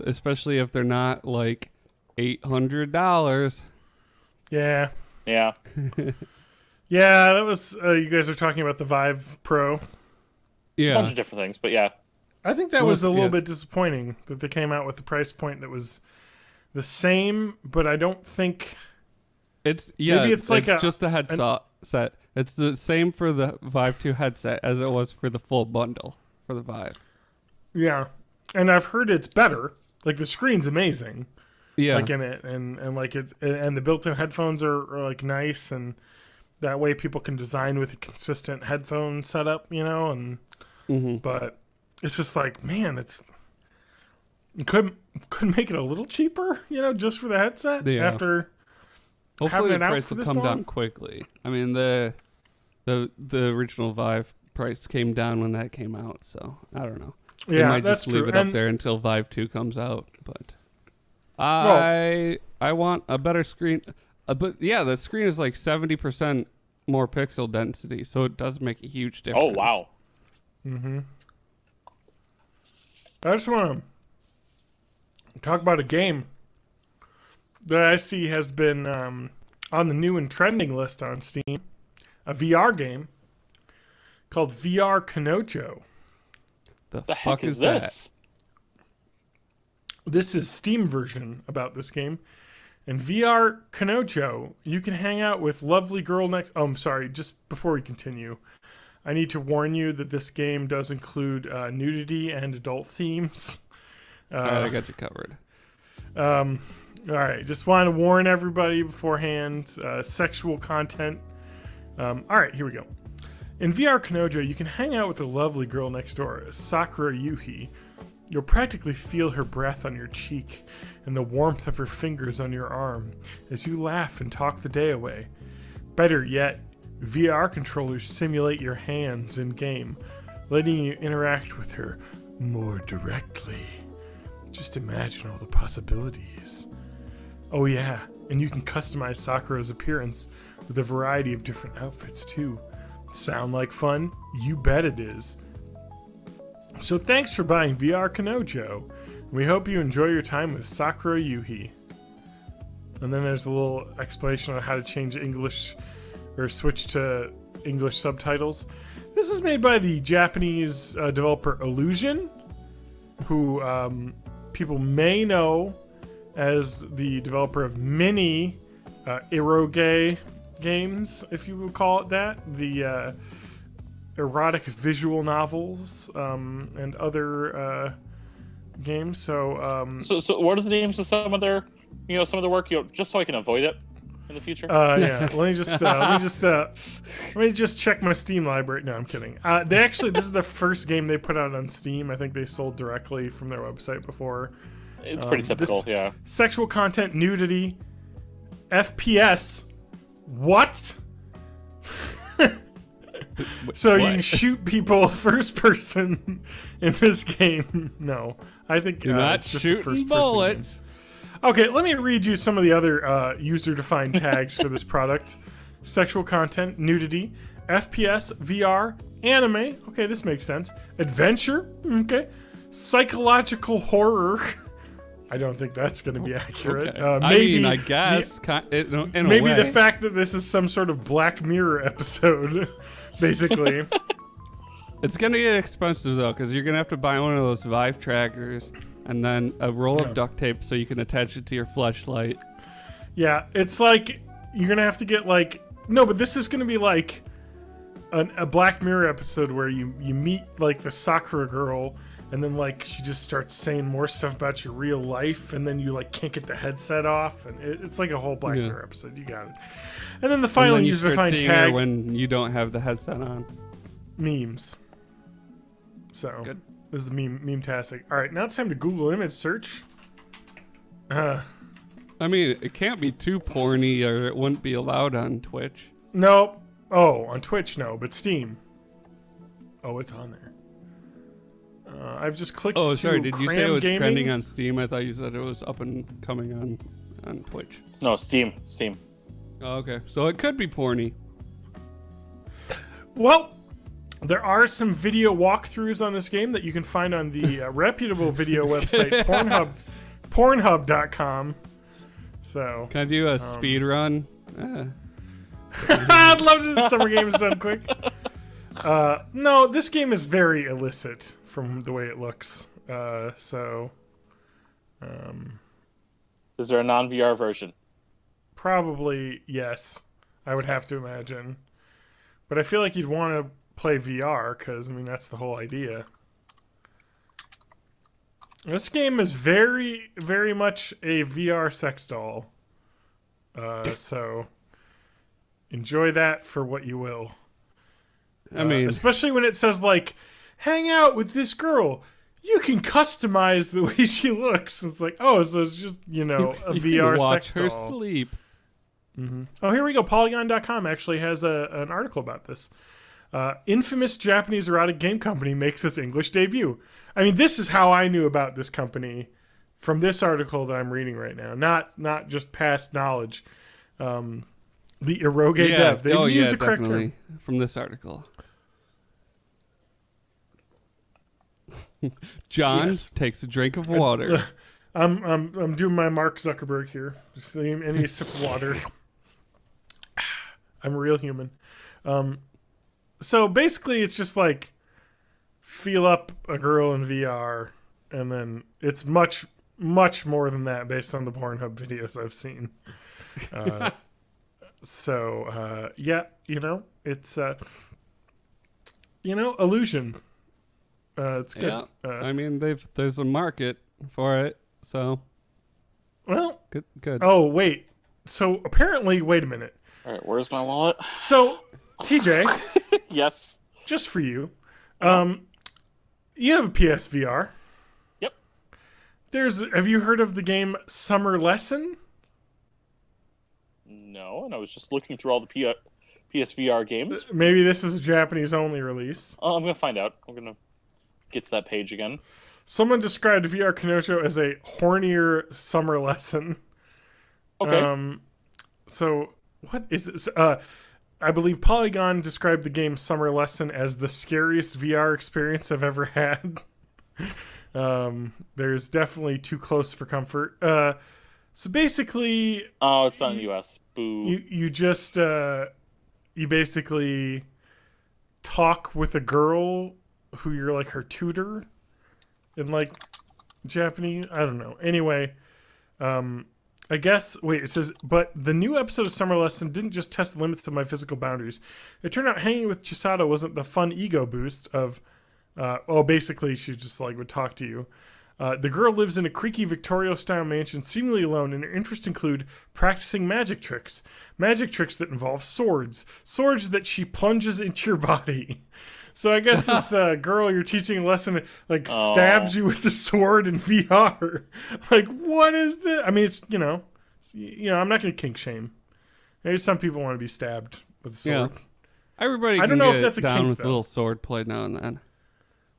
especially if they're not like $800.
Yeah.
Yeah.
Yeah, that was you guys are talking about the Vive Pro.
Yeah.
A bunch of different things, but yeah.
I think that was a little bit disappointing that they came out with the price point that was the same, but I don't think maybe it's like
just the headset. It's the same for the Vive 2 headset as it was for the full bundle for the Vive.
Yeah. And I've heard it's better. Like the screen's amazing.
Yeah.
Like in it and like it's and the built-in headphones are like nice, and that way people can design with a consistent headphone setup, you know, and but it's just like, man, you couldn't make it a little cheaper, you know, just for the headset after
hopefully
having
the
it out
price
for
will
this
come
long?
down quickly. I mean, the original Vive price came down when that came out, so I don't know.
Yeah,
they might
that's
just leave
true.
it up there until Vive 2 comes out, but I want a better screen. But yeah, the screen is like 70% more pixel density, so it does make a huge difference.
Oh, wow.
I just want to talk about a game that I see has been on the new and trending list on Steam. A VR game called VR Kanojo.
The
The
fuck
heck is
that?
this?
This is Steam version about this game. In VR Kanojo, you can hang out with lovely girl next... Oh, I'm sorry. Just before we continue, I need to warn you that this game does include nudity and adult themes.
All right, I got you covered.
All right. Just want to warn everybody beforehand. Sexual content. All right. Here we go. In VR Kanojo, you can hang out with the lovely girl next door, Sakura Yuhi. You'll practically feel her breath on your cheek and the warmth of her fingers on your arm as you laugh and talk the day away. Better yet, VR controllers simulate your hands in-game, letting you interact with her more directly. Just imagine all the possibilities. Oh yeah, and you can customize Sakura's appearance with a variety of different outfits too. Sound like fun? You bet it is. So thanks for buying VR Kanojo. We hope you enjoy your time with Sakura Yuhi. And then there's a little explanation on how to change English or switch to English subtitles. This is made by the Japanese developer Illusion, who people may know as the developer of many eroge games, if you would call it that. The erotic visual novels and other games. So
what are the names of some of their work? Just so I can avoid it in the future.
Yeah. Let me just check my Steam library. No, I'm kidding. This is the first game they put out on Steam. I think they sold directly from their website before.
It's pretty typical, yeah.
Sexual content, nudity, FPS. What? So
what?
You can shoot people first person in this game. No, I think
you're not
it's just
shooting bullets.
Game. Okay, let me read you some of the other user-defined tags for this product. Sexual content, nudity, FPS, VR, anime. Okay, this makes sense. Adventure. Okay. Psychological horror. I don't think that's going to be accurate.
Okay.
Maybe,
I guess in a
maybe
way.
the fact that this is some sort of Black Mirror episode, basically.
It's going to get expensive, though, because you're going to have to buy one of those Vive trackers and then a roll of duct tape so you can attach it to your flashlight.
Yeah, it's like you're going to have to get, like... No, but this is going to be like a Black Mirror episode where you meet, like, the Sakura girl... And then, like, she just starts saying more stuff about your real life, and then you, like, can't get the headset off, and it's like a whole Black Mirror episode. You got it. And then the final user-defined tag...
when you don't have the headset on.
Memes. So,
good.
This is meme-tastic. All right, now it's time to Google image search.
I mean, it can't be too porny, or it wouldn't be allowed on Twitch.
No. Oh, on Twitch, no, but Steam. Oh, it's on there. I've just clicked.
Oh, sorry. Did you say it was
gaming?
trending on Steam? I thought you said it was up and coming on Twitch.
No, Steam.
Oh, okay, so it could be porny.
Well, there are some video walkthroughs on this game that you can find on the reputable video website Pornhub.com. So
can I do a speed run?
I'd love to. Summer games done quick. No, this game is very illicit from the way it looks. Is
there a non-VR version?
Probably yes. I would have to imagine, but I feel like you'd want to play VR because I mean that's the whole idea. This game is very, very much a VR sex doll. So enjoy that for what you will.
I mean,
especially when it says like, hang out with this girl. You can customize the way she looks. It's like, oh, so it's just, a VR
watch
sex
her
doll.
sleep.
Mm-hmm. Oh, here we go. Polygon.com actually has an article about this. Infamous Japanese erotic game company makes its English debut. I mean, this is how I knew about this company from this article that I'm reading right now. Not just past knowledge. The eroge dev. They used the correct term.
From this article. John takes a drink of water.
I'm doing my Mark Zuckerberg here. Just any sip of water. I'm a real human. So basically, it's just like feel up a girl in VR, and then it's much, much more than that based on the Pornhub videos I've seen. Yeah, it's illusion. It's good.
Yeah. I mean, there's a market for it, so.
Well,
good.
Oh wait, so apparently, wait a minute.
All right, where's my wallet?
So, TJ.
Yes.
Just for you, you have a PSVR.
Yep.
Have you heard of the game Summer Lesson?
No, and I was just looking through all the PSVR games.
Maybe this is a Japanese only release.
I'm gonna find out. I'm gonna get to that page again.
Someone described VR Kenosha as a hornier Summer Lesson.
Okay.
So what is this? I believe Polygon described the game Summer Lesson as the scariest VR experience I've ever had. There's definitely too close for comfort. So basically,
oh, it's not in the U.S. Boo.
You just you basically talk with a girl who you're like her tutor in like Japanese. I don't know. Anyway, I guess wait. It says, but the new episode of Summer Lesson didn't just test the limits of my physical boundaries. It turned out hanging with Chisato wasn't the fun ego boost of. Basically, she just like would talk to you. The girl lives in a creaky Victorian-style mansion, seemingly alone, and her interests include practicing magic tricks that involve swords that she plunges into your body. So I guess this girl you're teaching a lesson like stabs you with the sword in VR. Like, what is this? I mean, it's you know, I'm not going to kink shame. Maybe some people want to be stabbed with a sword.
Yeah. Everybody can
I don't know
get
if that's a
down
kink,
with a
though.
little sword play now and then.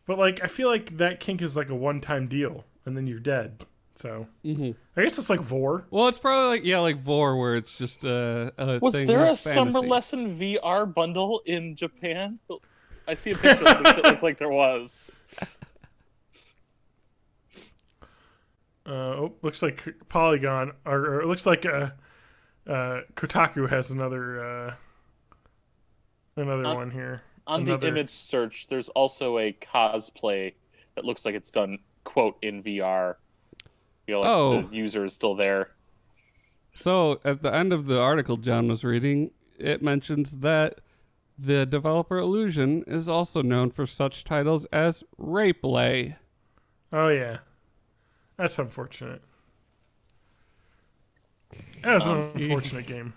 But like, I feel like that kink is like a one-time deal, and then you're dead. So I guess it's like vor.
Well, it's probably like vor, where it's just a
Was
thing
there a
with fantasy.
Summer Lesson VR bundle in Japan? I see a picture that makes it look like there was.
Looks like Polygon, or it looks like Kotaku has another one here.
On the image search, there's also a cosplay that looks like it's done, quote, in VR. You know, like the user is still there.
So, at the end of the article John was reading, it mentions that the developer Illusion is also known for such titles as Rapeplay.
Oh, yeah. That's unfortunate. That was an unfortunate game.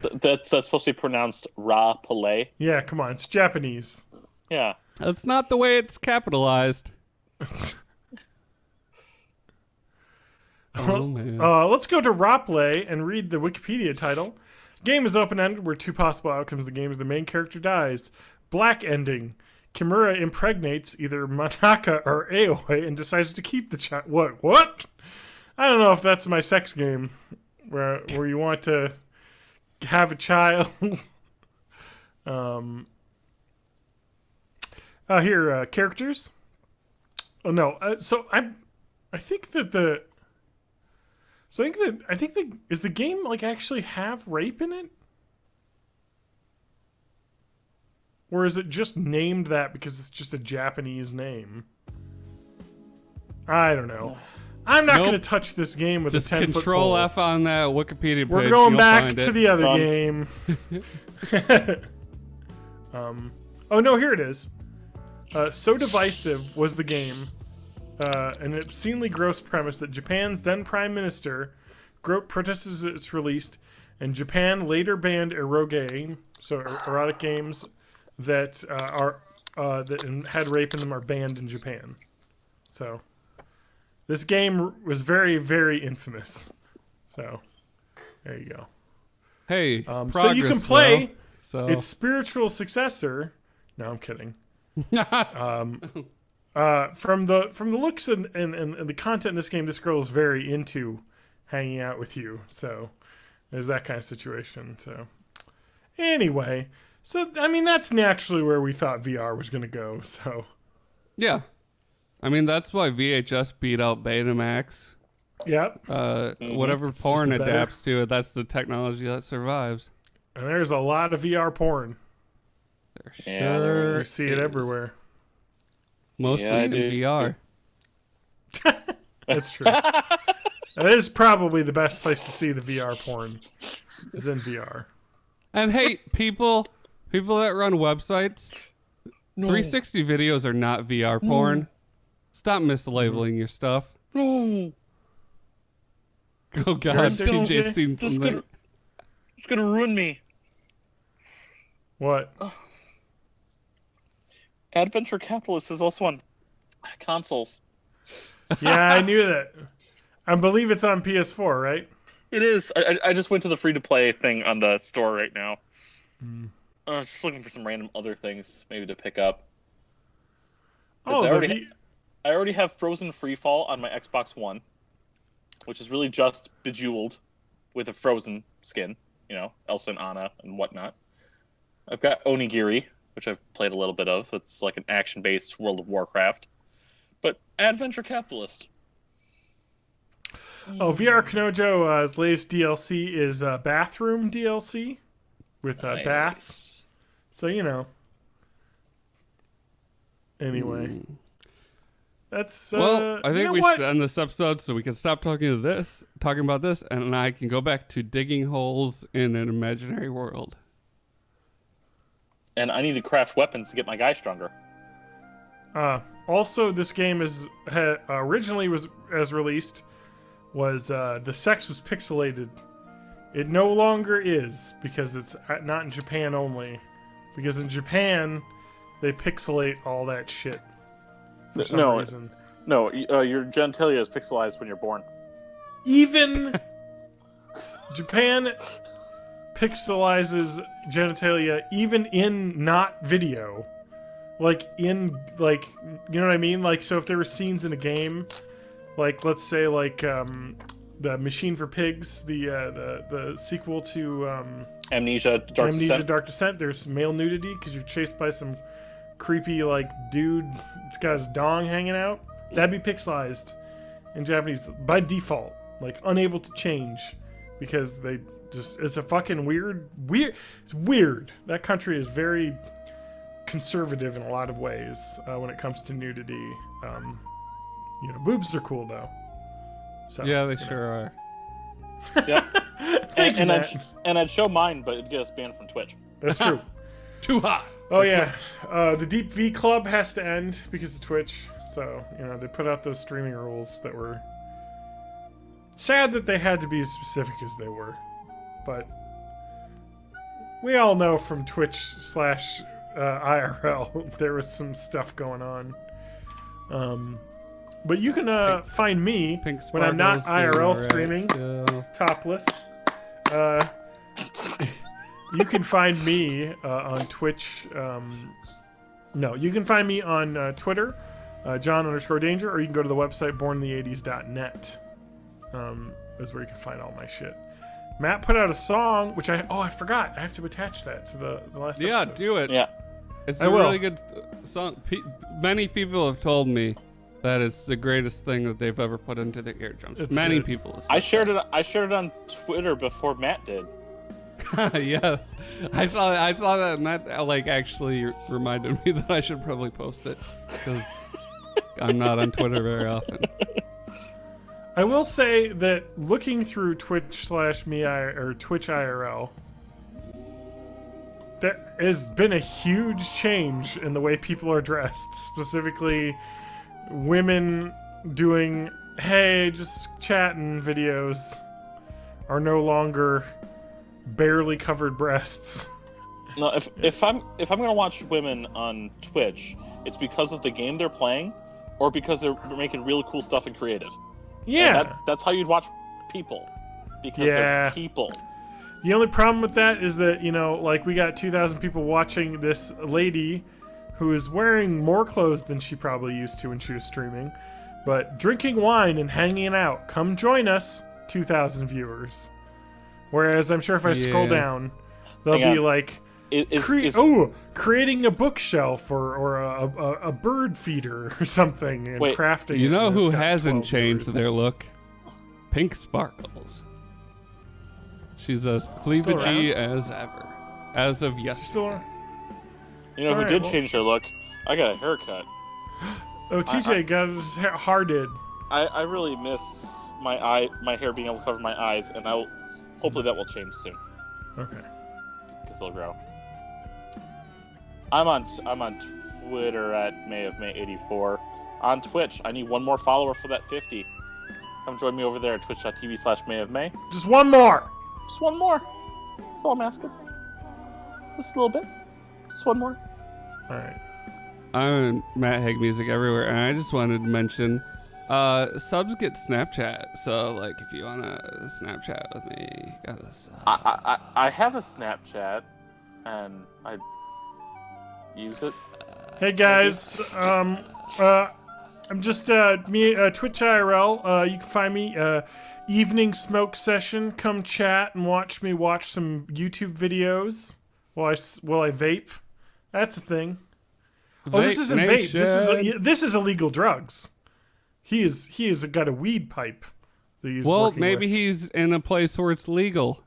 That's supposed to be pronounced Ra-Palais.
Yeah, come on. It's Japanese.
Yeah.
That's not the way it's capitalized. Oh, man.
Let's go to Rapley and read the Wikipedia title. Game is open-ended where two possible outcomes of the game is the main character dies. Black ending. Kimura impregnates either Manaka or Aoi and decides to keep the child. What? I don't know if that's my sex game where you want to have a child. Here, characters. Oh no. I think that is the game like actually have rape in it? Or is it just named that because it's just a Japanese name? I don't know. I'm not going to touch this game with
just
a 10-foot
Control
pole.
F on that Wikipedia page.
We're going
you'll
back
find
to
it.
the other game. Oh no, here it is. So Divisive was the game. An obscenely gross premise that Japan's then Prime Minister protested its released, and Japan later banned eroge, so erotic games that that had rape in them are banned in Japan. So this game was very, very infamous. So there you go.
Hey,
so you can play
though,
its spiritual successor. No, I'm kidding. From the looks and the content in this game, this girl is very into hanging out with you. So there's that kind of situation. So anyway, so I mean that's naturally where we thought VR was going to go. So
yeah, I mean that's why VHS beat out Betamax.
Yep.
Whatever
It's
porn
just better.
adapts to it, that's the technology that survives.
And there's a lot of VR porn.
There
Yeah,
sure
You see it
is.
everywhere.
Mostly
Yeah, I
in
do.
VR.
That's true. That is probably the best place to see the VR porn. Is in VR.
And hey, people that run websites, 360 videos are not VR porn. Stop mislabeling your stuff.
No.
Oh God,
You're
TJ's seen
It's
something.
gonna ruin me.
What?
Adventure Capitalist is also on consoles.
Yeah, I knew that. I believe it's on PS4, right?
It is. I just went to the free-to-play thing on the store right now. I was just looking for some random other things maybe to pick up. 'Cause
Oh,
I already have Frozen Freefall on my Xbox One, which is really just Bejeweled with a Frozen skin, you know, Elsa and Anna and whatnot. I've got Onigiri, which I've played a little bit of. It's like an action-based World of Warcraft. But Adventure Capitalist.
Oh, VR Kanojo's latest DLC is Bathroom DLC with
Nice.
baths. So, you know. Anyway. That's
Well, I
you
think
know
we
what?
should end this episode so we can stop talking about this, and I can go back to digging holes in an imaginary world.
And I need to craft weapons to get my guy stronger.
Also, this game originally was as released was the sex was pixelated. It no longer is because it's not in Japan only. Because in Japan, they pixelate all that shit for some reason.
No, your genitalia is pixelized when you're born.
Even Japan pixelizes genitalia even in not video. Like in you know what I mean? Like, so if there were scenes in a game, like let's say like the Machine for Pigs, the sequel to
Amnesia Dark
Descent, there's male nudity because you're chased by some creepy like dude. It's got his dong hanging out. That'd be pixelized in Japanese by default, like unable to change because they just it's a fucking weird. It's weird. That country is very conservative in a lot of ways when it comes to nudity. You know, boobs are cool though. So,
Yeah, they sure are.
Yep.
Thank you, Matt.
I'd show mine, but it'd get us banned from Twitch.
That's true.
Too hot.
Oh yeah, the Deep V Club has to end because of Twitch. So you know they put out those streaming rules that were sad that they had to be as specific as they were, but we all know from Twitch / IRL there was some stuff going on. But you can find me
Pink
when I'm not
Sparkle's
IRL
doing
streaming,
alright still.
topless. You can find me on Twitch. No, you can find me on Twitter, John_Danger, or you can go to the website borninthe80s.net. Is where you can find all my shit. Matt put out a song, which I forgot. I have to attach that to the last
Yeah,
episode.
do it.
Yeah.
It's
I
a
will.
really good song. Many people have told me that it's the greatest thing that they've ever put into their eardrums.
It's
Many
good.
people have said
I shared it on Twitter before Matt did.
that. Yeah, I saw that, and that like actually reminded me that I should probably post it because I'm not on Twitter very often.
I will say that looking through Twitch or Twitch IRL, there has been a huge change in the way people are dressed. Specifically, women doing "hey, just chatting" videos are no longer barely covered breasts.
No, if I'm gonna watch women on Twitch, it's because of the game they're playing, or because they're making really cool stuff and creative.
Yeah.
And that's how you'd watch people, because
Yeah.
they're people.
The only problem with that is that, you know, like we got 2,000 people watching this lady who is wearing more clothes than she probably used to when she was streaming, but drinking wine and hanging out. Come join us, 2,000 viewers. Whereas I'm sure if I scroll
Yeah.
down, they'll
Hang
be
on.
like, creating a bookshelf or a bird feeder or something and
Wait,
crafting.
You
it,
know
and
who
it's got
hasn't
12
changed
viewers.
their look? Pink Sparkles. She's as
Still
cleavagey as ever, as of yesterday.
Still,
You know who
Alright,
did
well-
change their look? I got a haircut.
oh, TJ got his hair harded.
I really miss my hair being able to cover my eyes, and hopefully that will change soon,
Okay.
because they'll grow. I'm on Twitter at May84. On Twitch, I need one more follower for that 50. Come join me over there at twitch.tv/MayofMay.
Just one more.
Just one more. That's all I'm asking. Just a little bit. Just one more.
All right.
I'm Matt Haig Music everywhere, and I just wanted to mention, subs get Snapchat. So, like, if you wanna Snapchat with me, you gotta sub.
I have a Snapchat, and I use it.
Hey guys, I'm just Twitch IRL. You can find me evening smoke session. Come chat and watch me watch some YouTube videos Will I vape? That's a thing. Oh, this isn't vape. This is illegal drugs. He is got a weed pipe that he's working
maybe
with.
he's in a place where it's legal.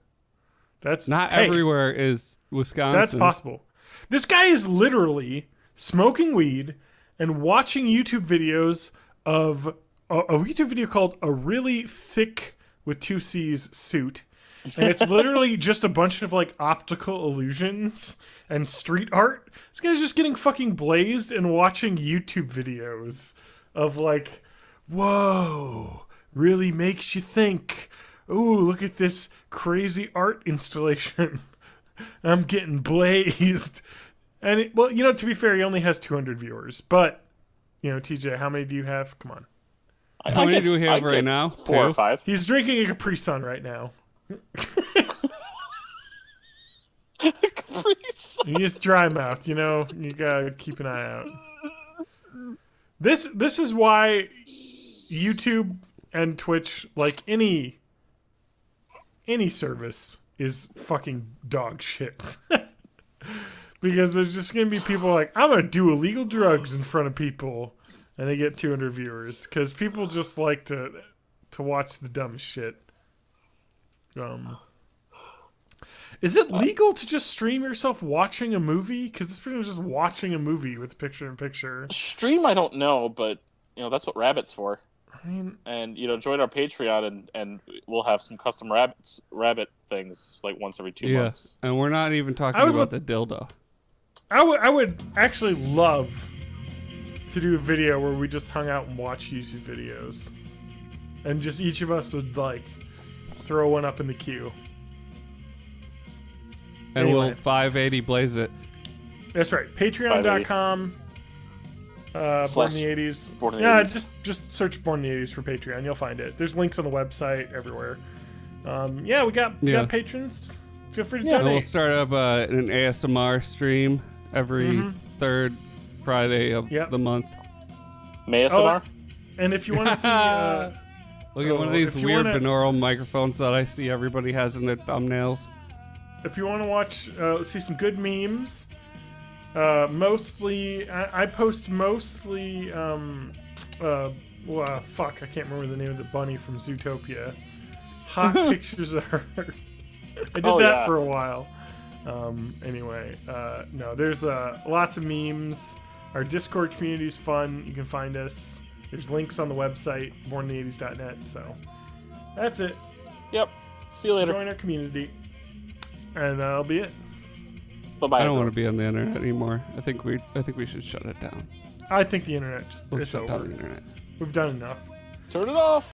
That's
not everywhere is Wisconsin.
That's possible. This guy is literally smoking weed and watching YouTube videos of a YouTube video called "A Really Thick with 2 C's Suit," and it's literally just a bunch of like optical illusions and street art. This guy's just getting fucking blazed and watching YouTube videos of like, whoa, really makes you think. Ooh, look at this crazy art installation. I'm getting blazed. And well, you know, to be fair, he only has 200 viewers. But, you know, TJ, how many do you have? Come on.
How many do we have right now?
4 or 5.
He's drinking a Capri Sun right now.
Capri Sun.
He's dry mouthed, you know. You gotta keep an eye out. This is why YouTube and Twitch, like any service, is fucking dog shit. Because there's just gonna be people like, I'm gonna do illegal drugs in front of people, and they get 200 viewers because people just like to watch the dumb shit. Is it legal to just stream yourself watching a movie? Because this person is just watching a movie with picture-in-picture.
Stream, I don't know, but you know that's what Rabbit's for.
I mean,
and you know, join our Patreon, and we'll have some custom rabbit things like once every 2 months.
And we're not even talking about the dildo.
I would actually love to do a video where we just hung out and watched YouTube videos, and just each of us would like throw one up in the queue.
And anyway. We'll 580 blaze it.
That's right. Patreon.com. Born in the 80s. Yeah, just search Born in the 80s for Patreon. You'll find it. There's links on the website everywhere. Yeah, we got patrons. Feel free to donate.
And we'll start up an ASMR stream every third Friday of the month.
ASMR?
And if you want to see...
Look at one of these weird binaural microphones that I see everybody has in their thumbnails.
If you want to watch, see some good memes, mostly, I post mostly, fuck, I can't remember the name of the bunny from Zootopia. Hot pictures of her. I did that for a while. Anyway, no, there's lots of memes. Our Discord community is fun. You can find us. There's links on the website, borninthE80s.net. So that's it.
Yep. See you later.
Join our community. And that'll be it.
Bye-bye.
I don't want to be on the internet anymore. I think we should shut it down.
I think the internet's
Let's shut down the internet.
We've done enough.
Turn it off.